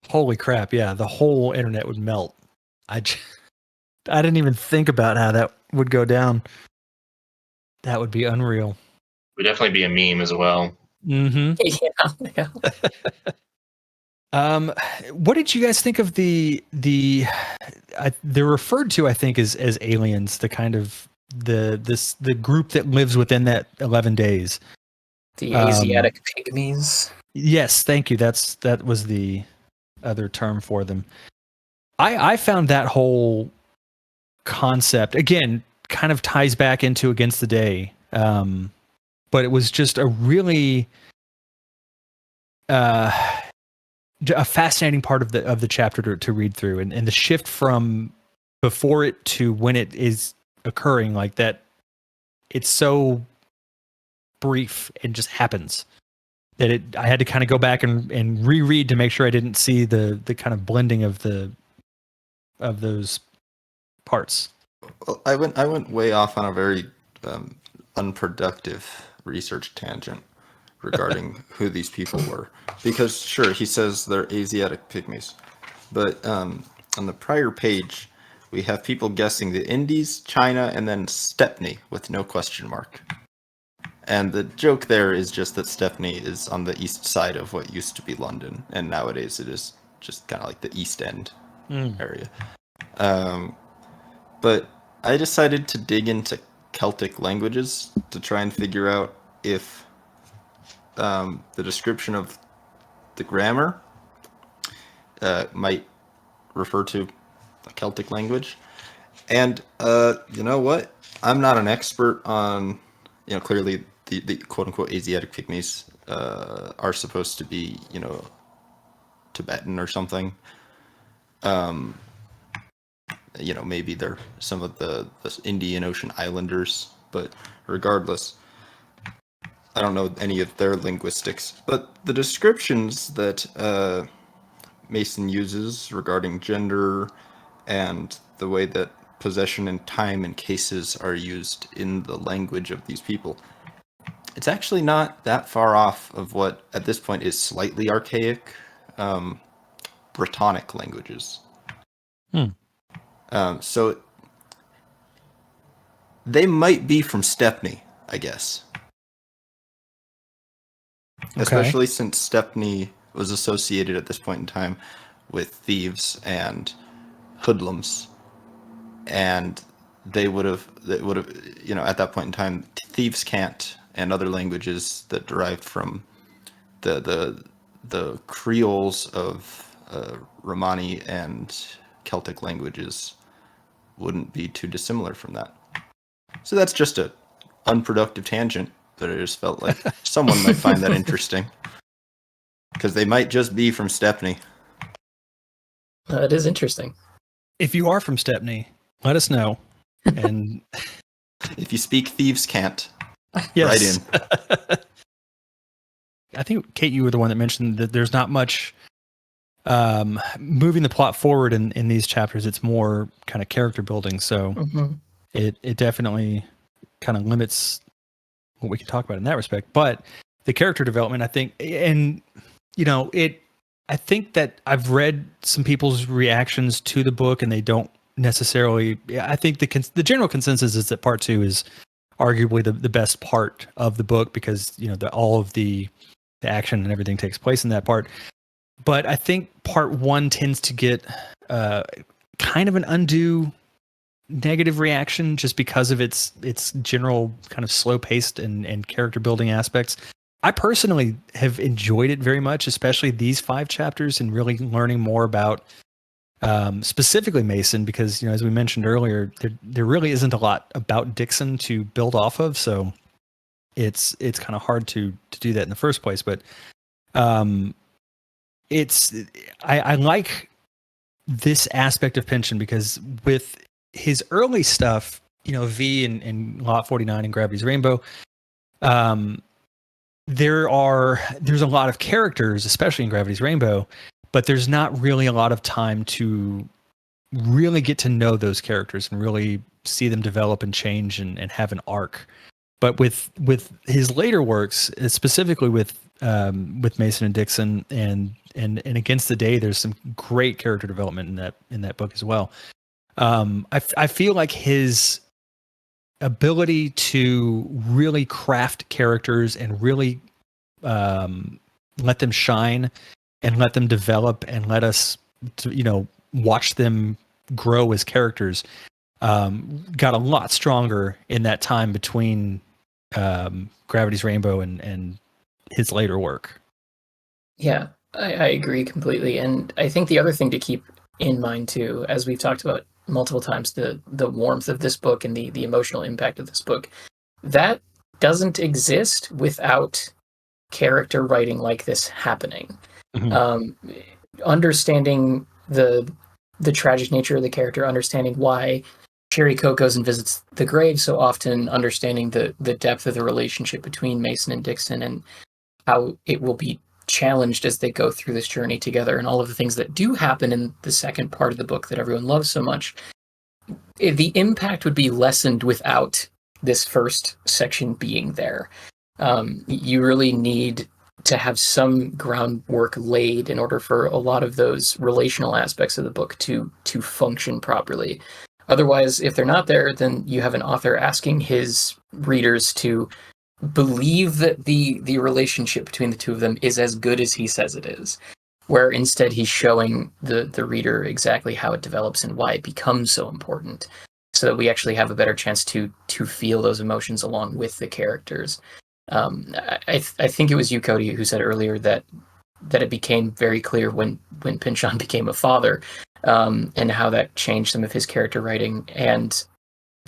Holy crap! Yeah, the whole internet would melt. I didn't even think about how that would go down. That would be unreal. Would definitely be a meme as well. Mm-hmm. Yeah. What did you guys think of they're referred to, I think, as aliens, the kind of the group that lives within that 11 days. The Asiatic pygmies. Yes, thank you. That was the other term for them. I found that whole concept, again, kind of ties back into Against the Day. But it was just a really a fascinating part of the chapter to read through, and the shift from before it to when it is occurring, like that. It's so brief and just happens that I had to kind of go back and reread to make sure I didn't see the kind of blending of those parts. Well, I went way off on a very unproductive research tangent regarding who these people were, because sure, he says they're Asiatic pygmies, but on the prior page we have people guessing the Indies, China, and then Stepney with no question mark. And the joke there is just that Stepney is on the east side of what used to be London, and nowadays it is just kind of like the East End area. But I decided to dig into Celtic languages to try and figure out if the description of the grammar might refer to a Celtic language. And you know what? I'm not an expert on, clearly the quote-unquote Asiatic pygmies are supposed to be, Tibetan or something. Maybe they're some of the Indian Ocean Islanders, but regardless, I don't know any of their linguistics. But the descriptions that Mason uses regarding gender and the way that possession and time and cases are used in the language of these people, it's actually not that far off of what at this point is slightly archaic Brittonic languages. So they might be from Stepney, I guess. Okay. Especially since Stepney was associated at this point in time with thieves and hoodlums, and they would have, at that point in time, thieves' cant and other languages that derived from the Creoles of Romani and Celtic languages wouldn't be too dissimilar from that. So that's just a unproductive tangent, but I just felt like someone might find that interesting, because they might just be from Stepney. It is interesting. If you are from Stepney, let us know. And if you speak thieves' cant, yes. Write in. I think, Kate, you were the one that mentioned that there's not much moving the plot forward in these chapters. It's more kind of character building. So it definitely kind of limits what we can talk about in that respect. But the character development, I think, and I think that I've read some people's reactions to the book, and they don't necessarily. I think the general consensus is that part 2 is arguably the best part of the book, because all of the action and everything takes place in that part. But I think part 1 tends to get kind of an undue negative reaction just because of its general kind of slow paced and character building aspects. I personally have enjoyed it very much, especially these 5 chapters, and really learning more about specifically Mason, because as we mentioned earlier, there really isn't a lot about Dixon to build off of, so it's kind of hard to do that in the first place. But I like this aspect of Pynchon, because with his early stuff, V and Lot 49 and Gravity's Rainbow, there's a lot of characters, especially in Gravity's Rainbow, but there's not really a lot of time to really get to know those characters and really see them develop and change and have an arc. But with his later works, specifically with Mason and Dixon and Against the Day, there's some great character development in that book as well. I feel like his ability to really craft characters and really let them shine and let them develop and let us watch them grow as characters got a lot stronger in that time between Gravity's Rainbow and his later work. Yeah, I agree completely. And I think the other thing to keep in mind too, as we've talked about multiple times, the warmth of this book and the emotional impact of this book, that doesn't exist without character writing like this happening. Mm-hmm. Understanding the tragic nature of the character, understanding why Cherry Coke goes and visits the grave so often, understanding the depth of the relationship between Mason and Dixon and how it will be challenged as they go through this journey together, and all of the things that do happen in the second part of the book that everyone loves so much. The impact would be lessened without this first section being there. You really need to have some groundwork laid in order for a lot of those relational aspects of the book to function properly. Otherwise, if they're not there, then you have an author asking his readers to believe that the relationship between the two of them is as good as he says it is, where instead he's showing the reader exactly how it develops and why it becomes so important, so that we actually have a better chance to feel those emotions along with the characters. I think it was you, Cody, who said earlier that it became very clear when Pynchon became a father, and how that changed some of his character writing. And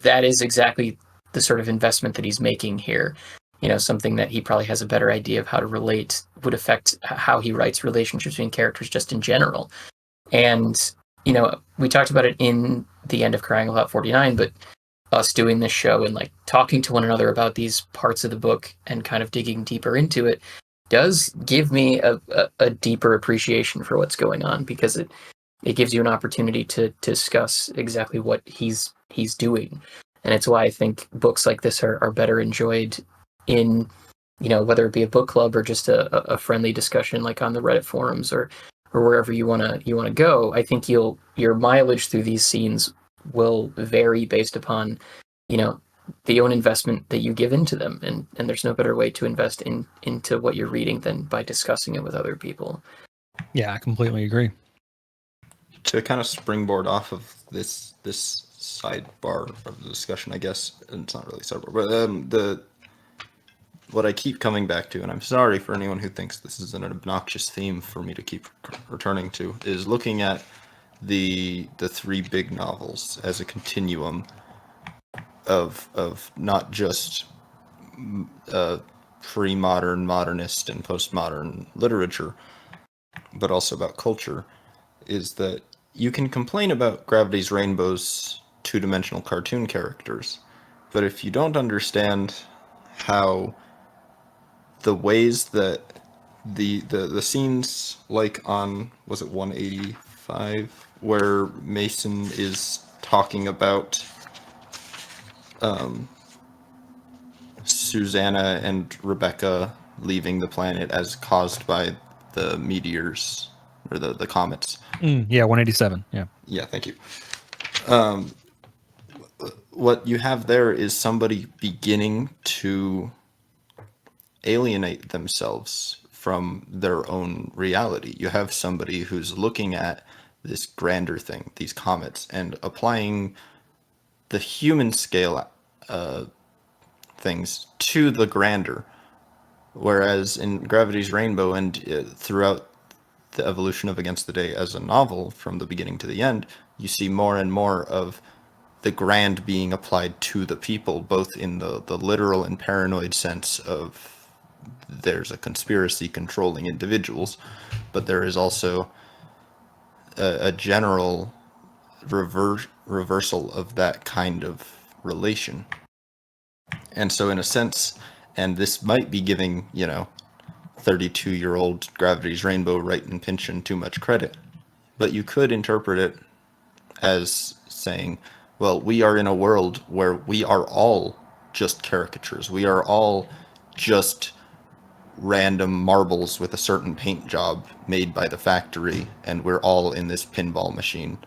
that is exactly the sort of investment that he's making here. Something that he probably has a better idea of how to relate would affect how he writes relationships between characters just in general. And, we talked about it in the end of Crying Lot 49, but us doing this show and like talking to one another about these parts of the book and kind of digging deeper into it does give me a deeper appreciation for what's going on, because it gives you an opportunity to discuss exactly what he's doing. And it's why I think books like this are better enjoyed in, whether it be a book club or just a friendly discussion like on the Reddit forums or wherever you want to go. I think your mileage through these scenes will vary based upon, the own investment that you give into them. And there's no better way to invest into what you're reading than by discussing it with other people. Yeah, I completely agree. To kind of springboard off of this sidebar of the discussion, I guess, and it's not really sidebar, but what I keep coming back to, and I'm sorry for anyone who thinks this is an obnoxious theme for me to keep returning to, is looking at the 3 big novels as a continuum of not just pre-modern, modernist, and postmodern literature, but also about culture. Is that you can complain about Gravity's Rainbow's 2-dimensional cartoon characters, but if you don't understand how the ways that the scenes, like on, was it 185, where Mason is talking about Susanna and Rebekah leaving the planet as caused by the meteors or the comets. Yeah, 187. Yeah. Yeah, thank you. What you have there is somebody beginning to alienate themselves from their own reality. You have somebody who's looking at this grander thing, these comets, and applying the human scale things to the grander. Whereas in Gravity's Rainbow and throughout the evolution of Against the Day as a novel, from the beginning to the end, you see more and more of the grand being applied to the people, both in the literal and paranoid sense of there's a conspiracy controlling individuals, but there is also a general reversal of that kind of relation. And so in a sense, and this might be giving, 32-year-old Gravity's Rainbow writing Pynchon too much credit, but you could interpret it as saying, well, we are in a world where we are all just caricatures. We are all just random marbles with a certain paint job made by the factory, and we're all in this pinball machine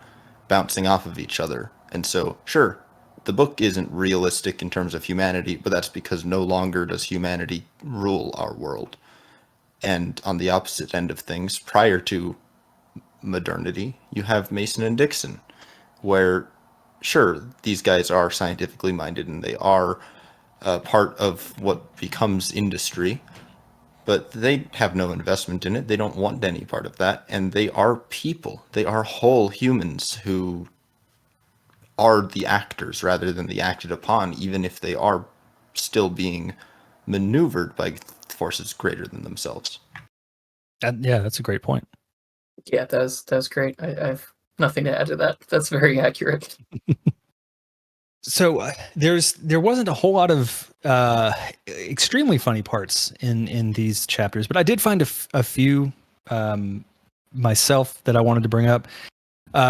bouncing off of each other. And so, sure, the book isn't realistic in terms of humanity, but that's because no longer does humanity rule our world. And on the opposite end of things, prior to modernity, you have Mason and Dixon, where, sure, these guys are scientifically minded and they are part of what becomes industry, but they have no investment in it. They don't want any part of that. And they are people. They are whole humans who are the actors rather than the acted upon, even if they are still being maneuvered by forces greater than themselves. Yeah, that's a great point. Yeah, that was great. I have nothing to add to that. That's very accurate. So there wasn't a whole lot of extremely funny parts in these chapters, but I did find a few myself that I wanted to bring up.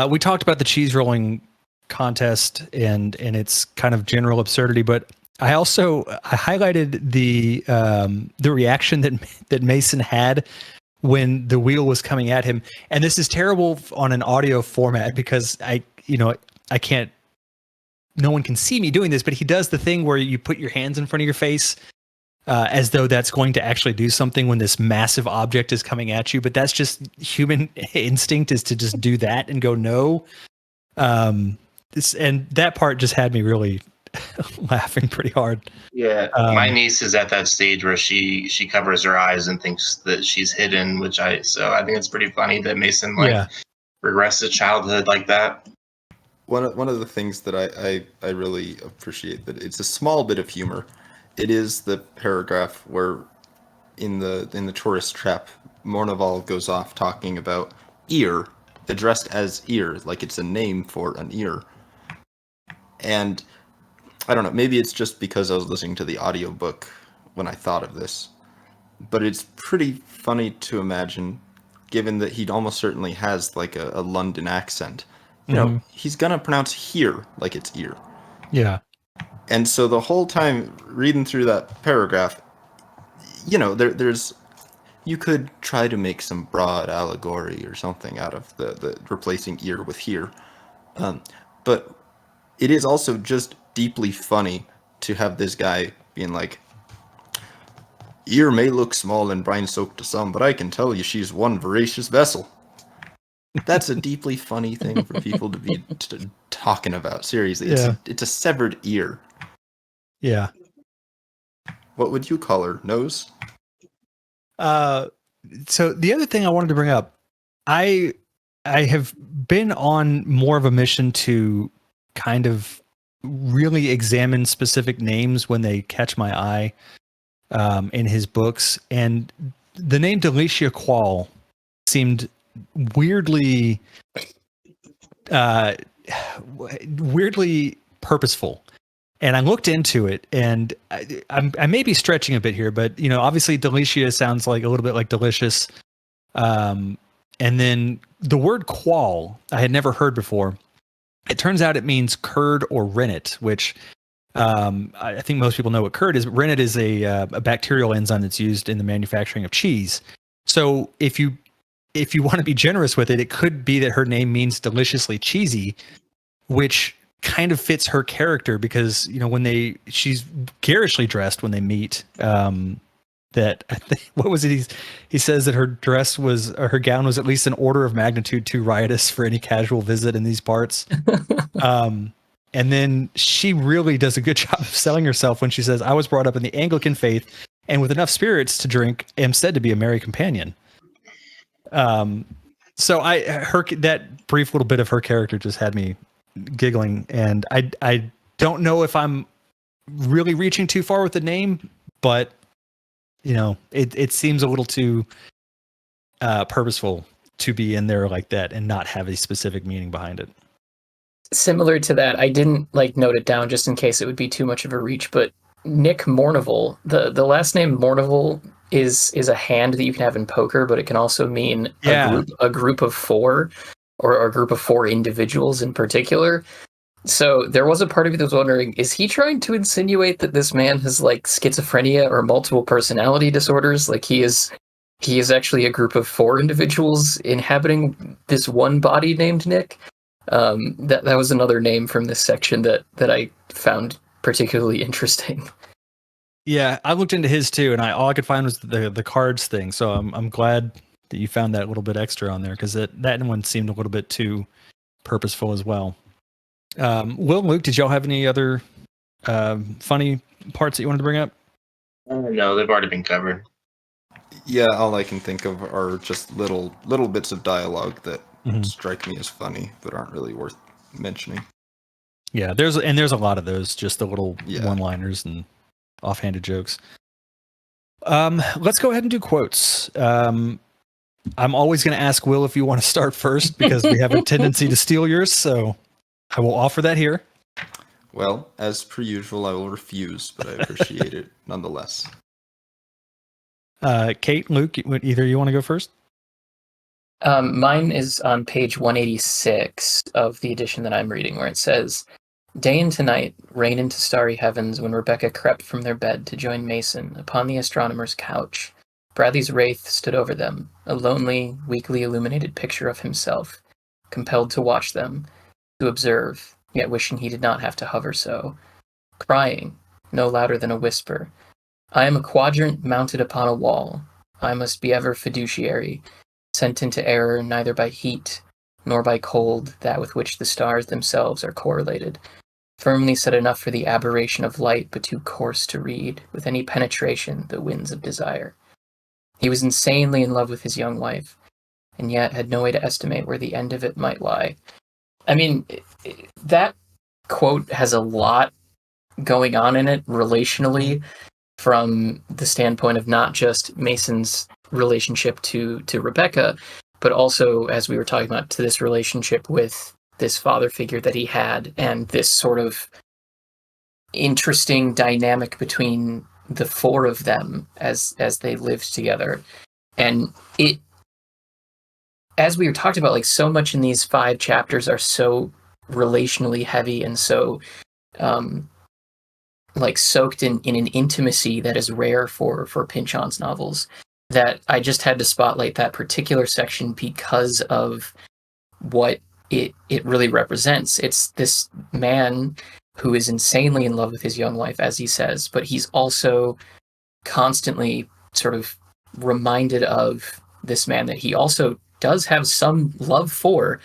We talked about the cheese rolling contest and its kind of general absurdity, but I highlighted the reaction that Mason had when the wheel was coming at him. And this is terrible on an audio format because I can't. No one can see me doing this, but he does the thing where you put your hands in front of your face as though that's going to actually do something when this massive object is coming at you. But that's just human instinct, is to just do that and go no. And that part just had me really laughing pretty hard. Yeah, my niece is at that stage where she covers her eyes and thinks that she's hidden, so I think it's pretty funny that Mason regressed to childhood like that. One of the things that I really appreciate, that it's a small bit of humor. It is the paragraph where in the tourist trap, Morneval goes off talking about ear, addressed as ear, like it's a name for an ear. And I don't know, maybe it's just because I was listening to the audiobook when I thought of this, but it's pretty funny to imagine, given that he almost certainly has like a London accent. He's gonna pronounce here like it's ear. Yeah. And so the whole time reading through that paragraph, there's you could try to make some broad allegory or something out of the replacing ear with here, but it is also just deeply funny to have this guy being like, ear may look small and brine-soaked to some, but I can tell you she's one voracious vessel. That's a deeply funny thing for people to be talking about. Seriously, it's a severed ear. Yeah. What would you call her? Nose? So the other thing I wanted to bring up, I have been on more of a mission to kind of really examine specific names when they catch my eye in his books, and the name Delicia Qual seemed weirdly purposeful, and I looked into it, and I may be stretching a bit here, but obviously Delicia sounds like a little bit like delicious, and then the word qual I had never heard before. It turns out it means curd or rennet, which I think most people know what curd is. But rennet is a bacterial enzyme that's used in the manufacturing of cheese. So if you want to be generous with it, it could be that her name means deliciously cheesy, which kind of fits her character because, you know, she's garishly dressed when they meet. That I think, what was it? He says that her gown was at least an order of magnitude too riotous for any casual visit in these parts. And then she really does a good job of selling herself when she says, "I was brought up in the Anglican faith and with enough spirits to drink am said to be a merry companion." So that brief little bit of her character just had me giggling, and I don't know if I'm really reaching too far with the name, but you know, it seems a little too purposeful to be in there like that and not have a specific meaning behind it. Similar to that, I didn't note it down just in case it would be too much of a reach, but Nick Mournival, the last name Mournival is a hand that you can have in poker, but it can also mean a group of four, or a group of four individuals in particular. So there was a part of me that was wondering, is he trying to insinuate that this man has schizophrenia or multiple personality disorders? Like he is actually a group of four individuals inhabiting this one body named Nick? That was another name from this section that I found particularly interesting. Yeah, I looked into his too, and all I could find was the cards thing. So I'm glad that you found that little bit extra on there, because that one seemed a little bit too purposeful as well. Will and Luke, did y'all have any other funny parts that you wanted to bring up? No, they've already been covered. Yeah, all I can think of are just little bits of dialogue that strike me as funny but aren't really worth mentioning. Yeah, there's a lot of those, just the little one-liners and offhanded jokes. Let's go ahead and do quotes. I'm always going to ask Will if you want to start first, because we have a tendency to steal yours, so I will offer that here. Well, as per usual, I will refuse, but I appreciate it nonetheless. Kate, Luke, either you want to go first? Mine is on page 186 of the edition that I'm reading, where it says, "Day into night, rain into starry heavens, when Rebekah crept from their bed to join Mason upon the astronomer's couch. Bradley's wraith stood over them, a lonely, weakly illuminated picture of himself, compelled to watch them, to observe, yet wishing he did not have to hover so, crying, no louder than a whisper, 'I am a quadrant mounted upon a wall. I must be ever fiduciary, sent into error neither by heat nor by cold, that with which the stars themselves are correlated, firmly set enough for the aberration of light, but too coarse to read, with any penetration, the winds of desire.' He was insanely in love with his young wife, and yet had no way to estimate where the end of it might lie." I mean, that quote has a lot going on in it relationally, from the standpoint of not just Mason's relationship to Rebekah, but also, as we were talking about, to this relationship with this father figure that he had, and this sort of interesting dynamic between the four of them as they lived together. And it, as we were talking about, so much in these 5 chapters are so relationally heavy and so soaked in an intimacy that is rare for Pynchon's novels, that I just had to spotlight that particular section because of what it really represents. It's this man who is insanely in love with his young wife, as he says, but he's also constantly sort of reminded of this man that he also does have some love for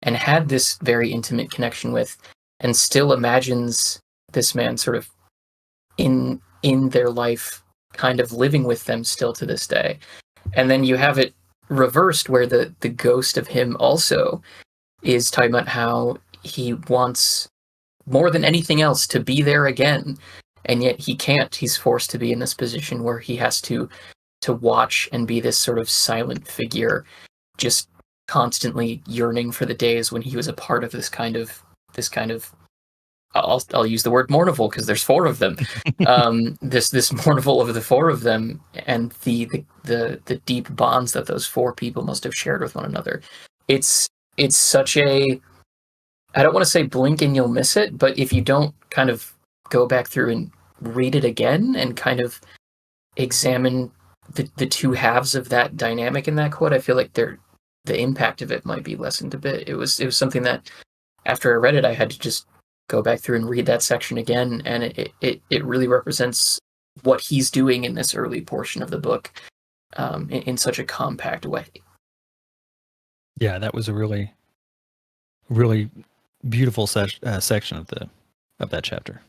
and had this very intimate connection with, and still imagines this man sort of in their life, kind of living with them still to this day. And then you have it reversed, where the ghost of him also is talking about how he wants more than anything else to be there again, and yet he can't. He's forced to be in this position where he has to watch and be this sort of silent figure, just constantly yearning for the days when he was a part of this kind of I'll use the word mournival, because there's 4 of them. This mournival of the 4 of them, and the deep bonds that those 4 people must have shared with one another. It's such a, I don't want to say blink and you'll miss it, but if you don't kind of go back through and read it again and kind of examine the two halves of that dynamic in that quote, I feel like the impact of it might be lessened a bit. It was something that after I read it, I had to just go back through and read that section again, and it really represents what he's doing in this early portion of the book in such a compact way. Yeah, that was a really, really beautiful section of that chapter.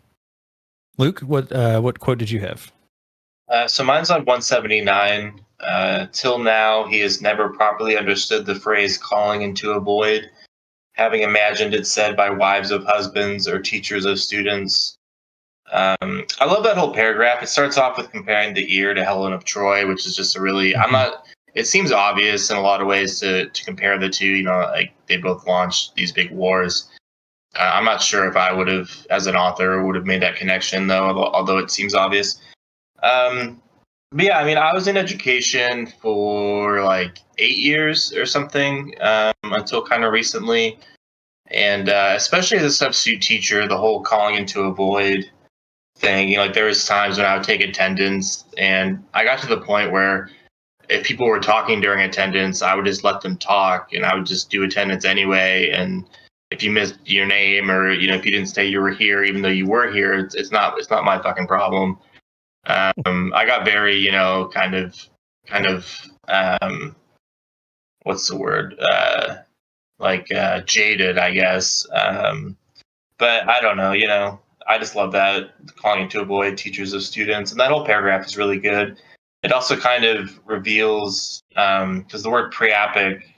Luke, what quote did you have? So mine's on 179. Till now, he has never properly understood the phrase calling into a void, having imagined it said by wives of husbands or teachers of students. I love that whole paragraph. It starts off with comparing the ear to Helen of Troy, which is just a really, it seems obvious in a lot of ways to compare the two, like they both launched these big wars. I'm not sure if I would have, as an author, would have made that connection though, although it seems obvious. But yeah, I mean, I was in education for like 8 years or something until kind of recently. And especially as a substitute teacher, the whole calling into a void thing, like there was times when I would take attendance and I got to the point where if people were talking during attendance, I would just let them talk and I would just do attendance anyway. And if you missed your name or, if you didn't say you were here, even though you were here, it's not my fucking problem. I got very, kind of, what's the word? Jaded, I guess. But I don't know, I just love that calling into a void, teachers of students, and that whole paragraph is really good. It also kind of reveals, because the word preapic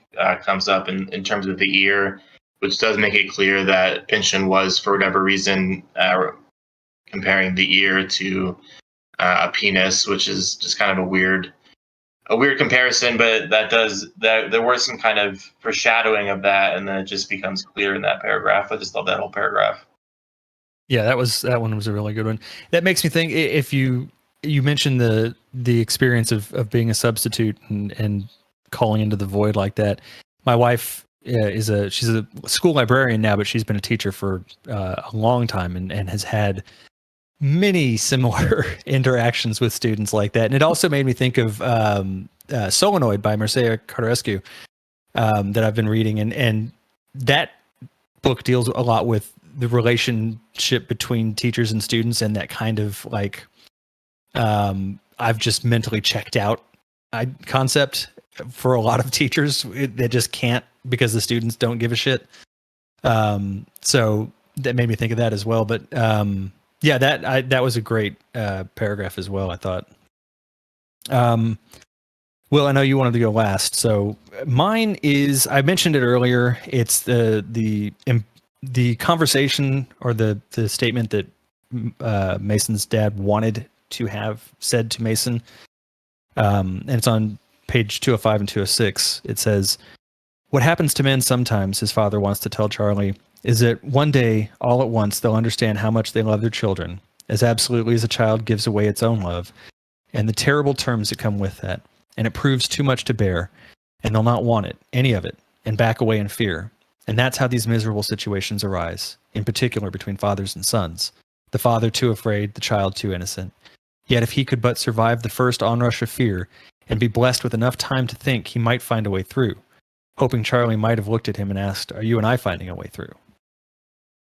comes up in terms of the ear, which does make it clear that Pynchon was, for whatever reason, comparing the ear to a penis, which is just kind of a weird comparison, but there was some kind of foreshadowing of that, and then it just becomes clear in that paragraph. I just love that whole paragraph. Yeah, that one was a really good one. That makes me think, if you mentioned the experience of being a substitute and calling into the void like that. My wife she's a school librarian now, but she's been a teacher for a long time and has had many similar interactions with students like that. And it also made me think of Solenoid by Mircea Cartarescu that I've been reading. And that book deals a lot with the relationship between teachers and students and that kind of like, I've just mentally checked out concept for a lot of teachers. They just can't because the students don't give a shit. So that made me think of that as well. But yeah, that was a great paragraph as well, I thought. Will, I know you wanted to go last, so mine is, I mentioned it earlier. It's the conversation or the statement that Mason's dad wanted to have said to Mason, and it's on page 205 and 206. It says, "What happens to men sometimes," his father wants to tell Charlie, "is that one day, all at once, they'll understand how much they love their children, as absolutely as a child gives away its own love, and the terrible terms that come with that. And it proves too much to bear, and they'll not want it, any of it, and back away in fear. And that's how these miserable situations arise, in particular between fathers and sons. The father too afraid, the child too innocent. Yet if he could but survive the first onrush of fear, and be blessed with enough time to think, he might find a way through." Hoping Charlie might have looked at him and asked, "Are you and I finding a way through?"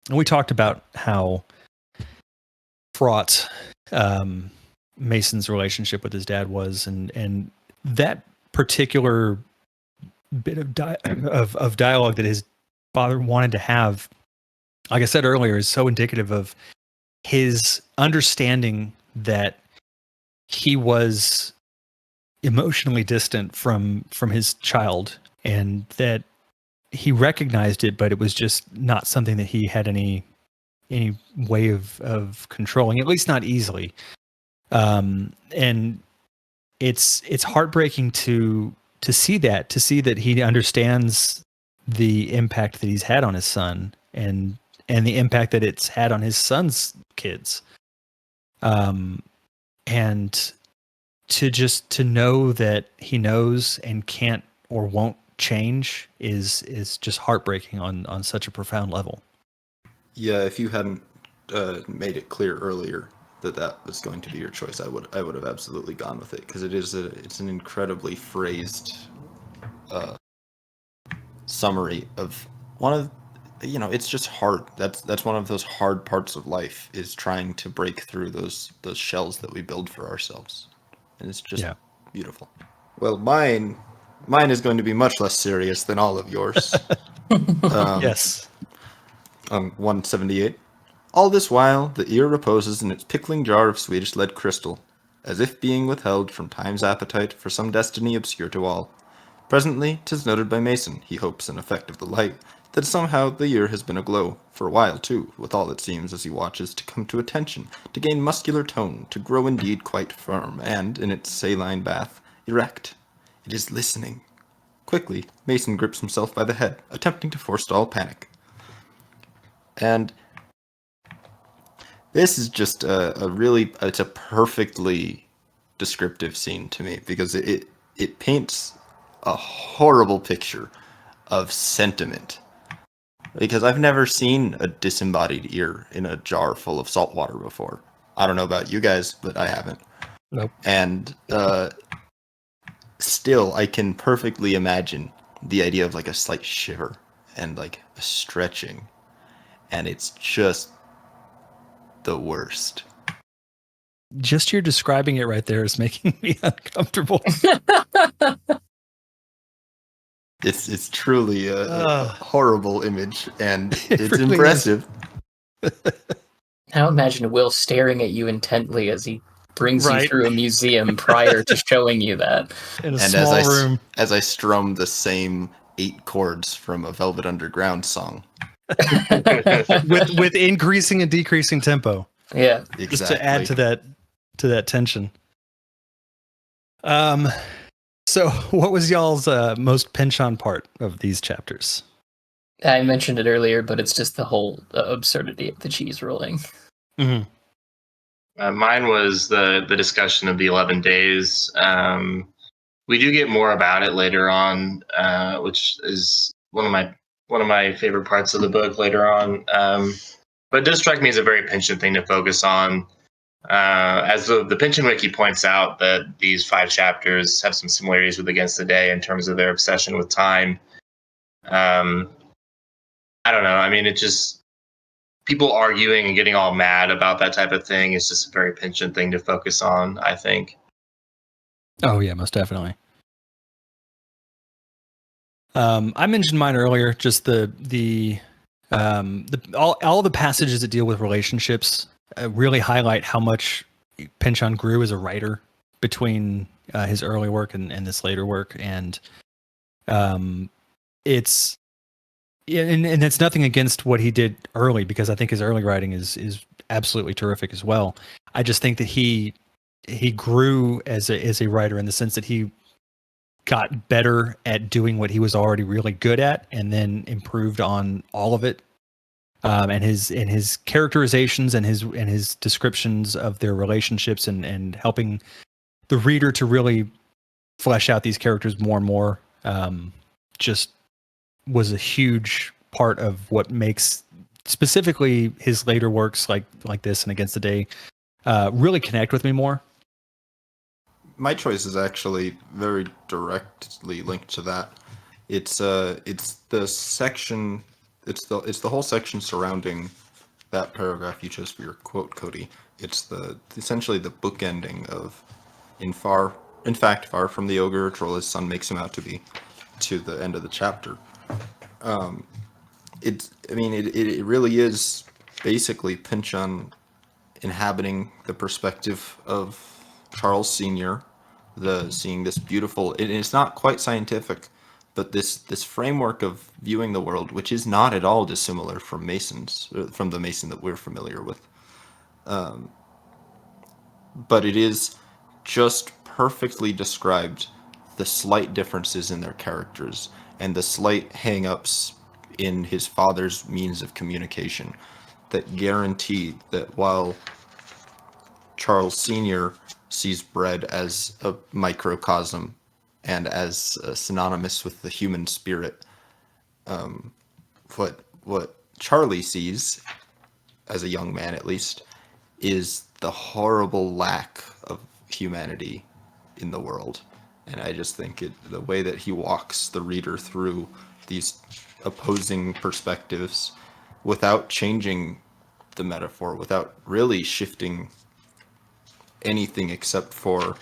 And we talked about how fraught Mason's relationship with his dad was, and that particular bit of dialogue that his father wanted to have, like I said earlier, is so indicative of his understanding that he was emotionally distant from his child, and that he recognized it, but it was just not something that he had any way of controlling, at least not easily. And it's heartbreaking to see that he understands the impact that he's had on his son and the impact that it's had on his son's kids. And to know that he knows and can't or won't change is just heartbreaking on such a profound level. Yeah, if you hadn't made it clear earlier that was going to be your choice, I would have absolutely gone with it, because it's an incredibly phrased summary of one of, it's just hard. That's one of those hard parts of life, is trying to break through those shells that we build for ourselves, and it's just beautiful. Well, mine is going to be much less serious than all of yours. Yes. 178. All this while, the ear reposes in its pickling jar of Swedish lead crystal, as if being withheld from time's appetite for some destiny obscure to all. Presently, 'tis noted by Mason, he hopes an effect of the light, that somehow the ear has been aglow, for a while too, with all it seems as he watches to come to attention, to gain muscular tone, to grow indeed quite firm, and, in its saline bath, erect. It is listening. Quickly, Mason grips himself by the head, attempting to forestall panic. And this is just it's a perfectly descriptive scene to me, because it paints a horrible picture of sentiment. Because I've never seen a disembodied ear in a jar full of salt water before. I don't know about you guys, but I haven't. Nope. And still, I can perfectly imagine the idea of like a slight shiver and like a stretching. And it's just the worst. Just you're describing it right there is making me uncomfortable. It's truly a horrible image, and it's really impressive. Now imagine Will staring at you intently as he brings you Right. through a museum prior to showing you that. In a And small room. as I strum the same 8 chords from a Velvet Underground song. with increasing and decreasing tempo. Yeah. Exactly. Just to add to that tension. So what was y'all's most pinch-on part of these chapters? I mentioned it earlier, but it's just the whole absurdity of the cheese rolling. Mm-hmm. Mine was the discussion of the 11 days. We do get more about it later on, which is one of my favorite parts of the book later on. But it does strike me as a very Pynchon thing to focus on. As the Pynchon Wiki points out, that these 5 chapters have some similarities with Against the Day in terms of their obsession with time. I don't know. I mean, it just, people arguing and getting all mad about that type of thing is just a very Pynchon thing to focus on, I think. Oh yeah, most definitely. I mentioned mine earlier. Just the all the passages that deal with relationships really highlight how much Pynchon grew as a writer between his early work and this later work, and it's nothing against what he did early, because I think his early writing is absolutely terrific as well. I just think that he grew as a writer in the sense that he got better at doing what he was already really good at, and then improved on all of it. And his characterizations and his descriptions of their relationships, and helping the reader to really flesh out these characters more and more, just was a huge part of what makes specifically his later works like this and Against the Day really connect with me more. My choice is actually very directly linked to that. It's the section. It's the whole section surrounding that paragraph you chose for your quote, Cody. It's essentially the bookending of far from the ogre, troll his son makes him out to be, to the end of the chapter. It really is basically Pynchon inhabiting the perspective of Charles Sr., seeing this beautiful, it's not quite scientific, but this framework of viewing the world, which is not at all dissimilar from the Mason that we're familiar with. But it is just perfectly described, the slight differences in their characters and the slight hang-ups in his father's means of communication that guarantee that while Charles Sr. sees bread as a microcosm and as synonymous with the human spirit, what Charlie sees as a young man at least, is the horrible lack of humanity in the world. And I just think the way that he walks the reader through these opposing perspectives without changing the metaphor, without really shifting anything except for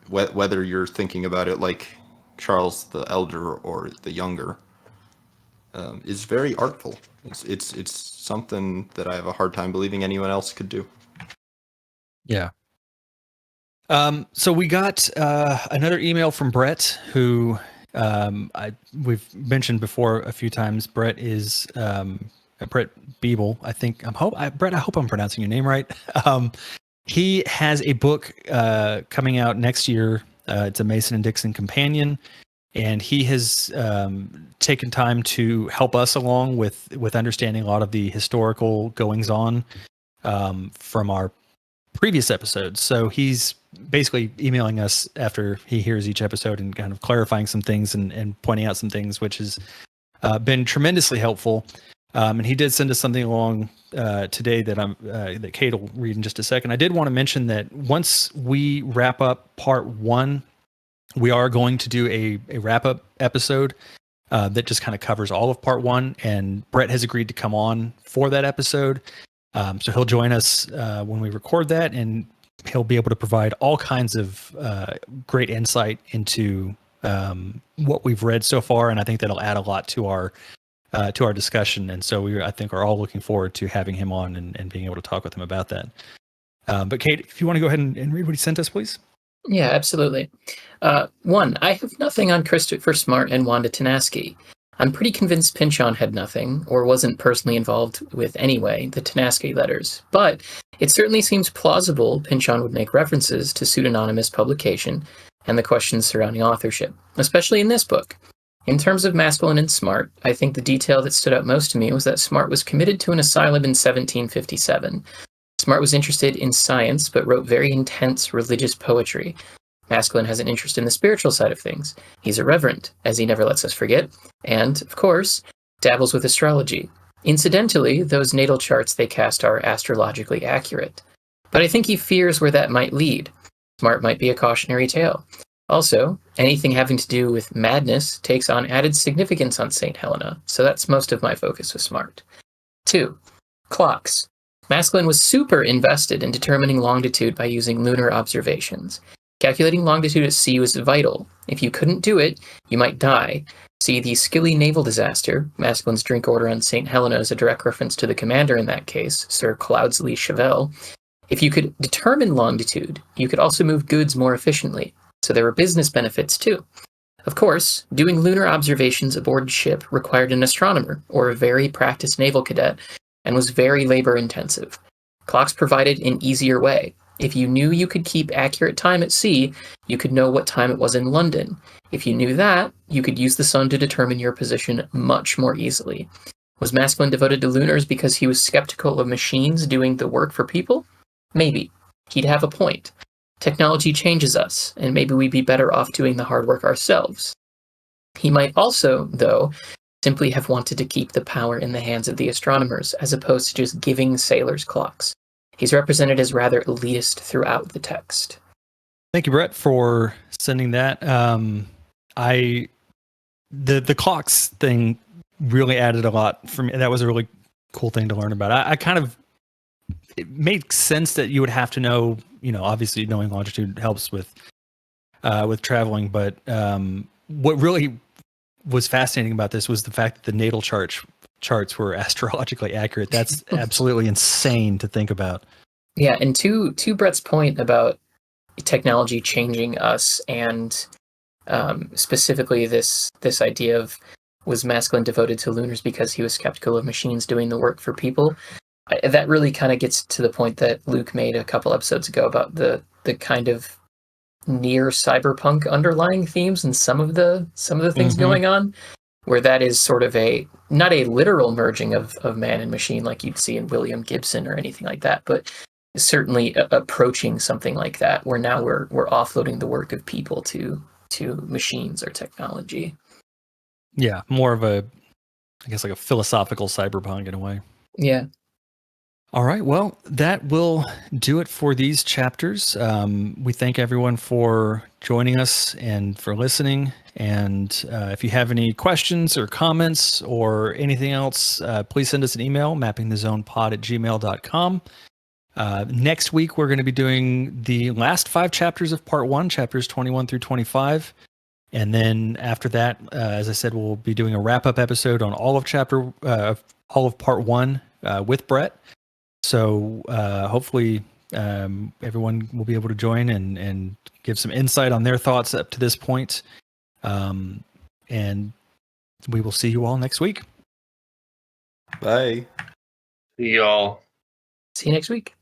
whether you're thinking about it like Charles the Elder or the Younger, is very artful. It's something that I have a hard time believing anyone else could do. Yeah. So we got another email from Brett, who we've mentioned before a few times. Brett is Brett Biebel. Brett, I hope I'm pronouncing your name right. He has a book coming out next year. It's a Mason and Dixon companion, and he has taken time to help us along with understanding a lot of the historical goings on from our previous episodes. So he's basically emailing us after he hears each episode and kind of clarifying some things and pointing out some things, which has been tremendously helpful. And he did send us something along today that Kate will read in just a second. I did want to mention that once we wrap up part 1, we are going to do a wrap-up episode that just kind of covers all of part 1, and Brett has agreed to come on for that episode. So he'll join us when we record that, and he'll be able to provide all kinds of great insight into what we've read so far, and I think that'll add a lot to our discussion. And so I think are all looking forward to having him on and being able to talk with him about that. But Kate, if you want to go ahead and read what he sent us, please. Yeah, absolutely. 1, I have nothing on Christopher Smart and Wanda Tanaski. I'm pretty convinced Pynchon had nothing, or wasn't personally involved with anyway, the Tanaski letters. But it certainly seems plausible Pynchon would make references to pseudonymous publication and the questions surrounding authorship, especially in this book. In terms of Maskelyne and Smart, I think the detail that stood out most to me was that Smart was committed to an asylum in 1757. Smart was interested in science, but wrote very intense religious poetry. Maskelyne has an interest in the spiritual side of things. He's a reverend, as he never lets us forget, and, of course, dabbles with astrology. Incidentally, those natal charts they cast are astrologically accurate. But I think he fears where that might lead. Smart might be a cautionary tale. Also, anything having to do with madness takes on added significance on St. Helena, so that's most of my focus with Smart. 2. Clocks. Maskelyne was super invested in determining longitude by using lunar observations. Calculating longitude at sea was vital. If you couldn't do it, you might die. See the Scilly naval disaster. Maskelyne's drink order on St. Helena is a direct reference to the commander in that case, Sir Cloudsley Chevelle. If you could determine longitude, you could also move goods more efficiently. So there were business benefits too. Of course, doing lunar observations aboard ship required an astronomer or a very practiced naval cadet and was very labor intensive. Clocks provided an easier way. If you knew you could keep accurate time at sea, you could know what time it was in London. If you knew that, you could use the sun to determine your position much more easily. Was Maskelyne devoted to lunars because he was skeptical of machines doing the work for people? Maybe. He'd have a point. Technology changes us, and maybe we'd be better off doing the hard work ourselves. He might also, though, simply have wanted to keep the power in the hands of the astronomers, as opposed to just giving sailors clocks. He's represented as rather elitist throughout the text. Thank you, Brett, for sending that. The clocks thing really added a lot for me. That was a really cool thing to learn about. It made sense that you would have to know, obviously knowing longitude helps with traveling, but what really was fascinating about this was the fact that the natal charts were astrologically accurate. That's absolutely insane to think about. Yeah, and to Brett's point about technology changing us, and specifically this idea of, was Maskelyne devoted to lunars because he was skeptical of machines doing the work for people? That really kind of gets to the point that Luke made a couple episodes ago about the kind of near cyberpunk underlying themes and some of the things going on, where that is sort of not a literal merging of man and machine like you'd see in William Gibson or anything like that, but certainly approaching something like that, where now we're offloading the work of people to machines or technology. Yeah, more of a, I guess, like a philosophical cyberpunk in a way. Yeah. All right. Well, that will do it for these chapters. We thank everyone for joining us and for listening. And if you have any questions or comments or anything else, please send us an email, mappingthezonepod@gmail.com. Next week, we're going to be doing the last 5 chapters of part 1, chapters 21 through 25. And then after that, as I said, we'll be doing a wrap-up episode on all of part 1 with Brett. So hopefully everyone will be able to join and give some insight on their thoughts up to this point. And we will see you all next week. Bye. See y'all. See you next week.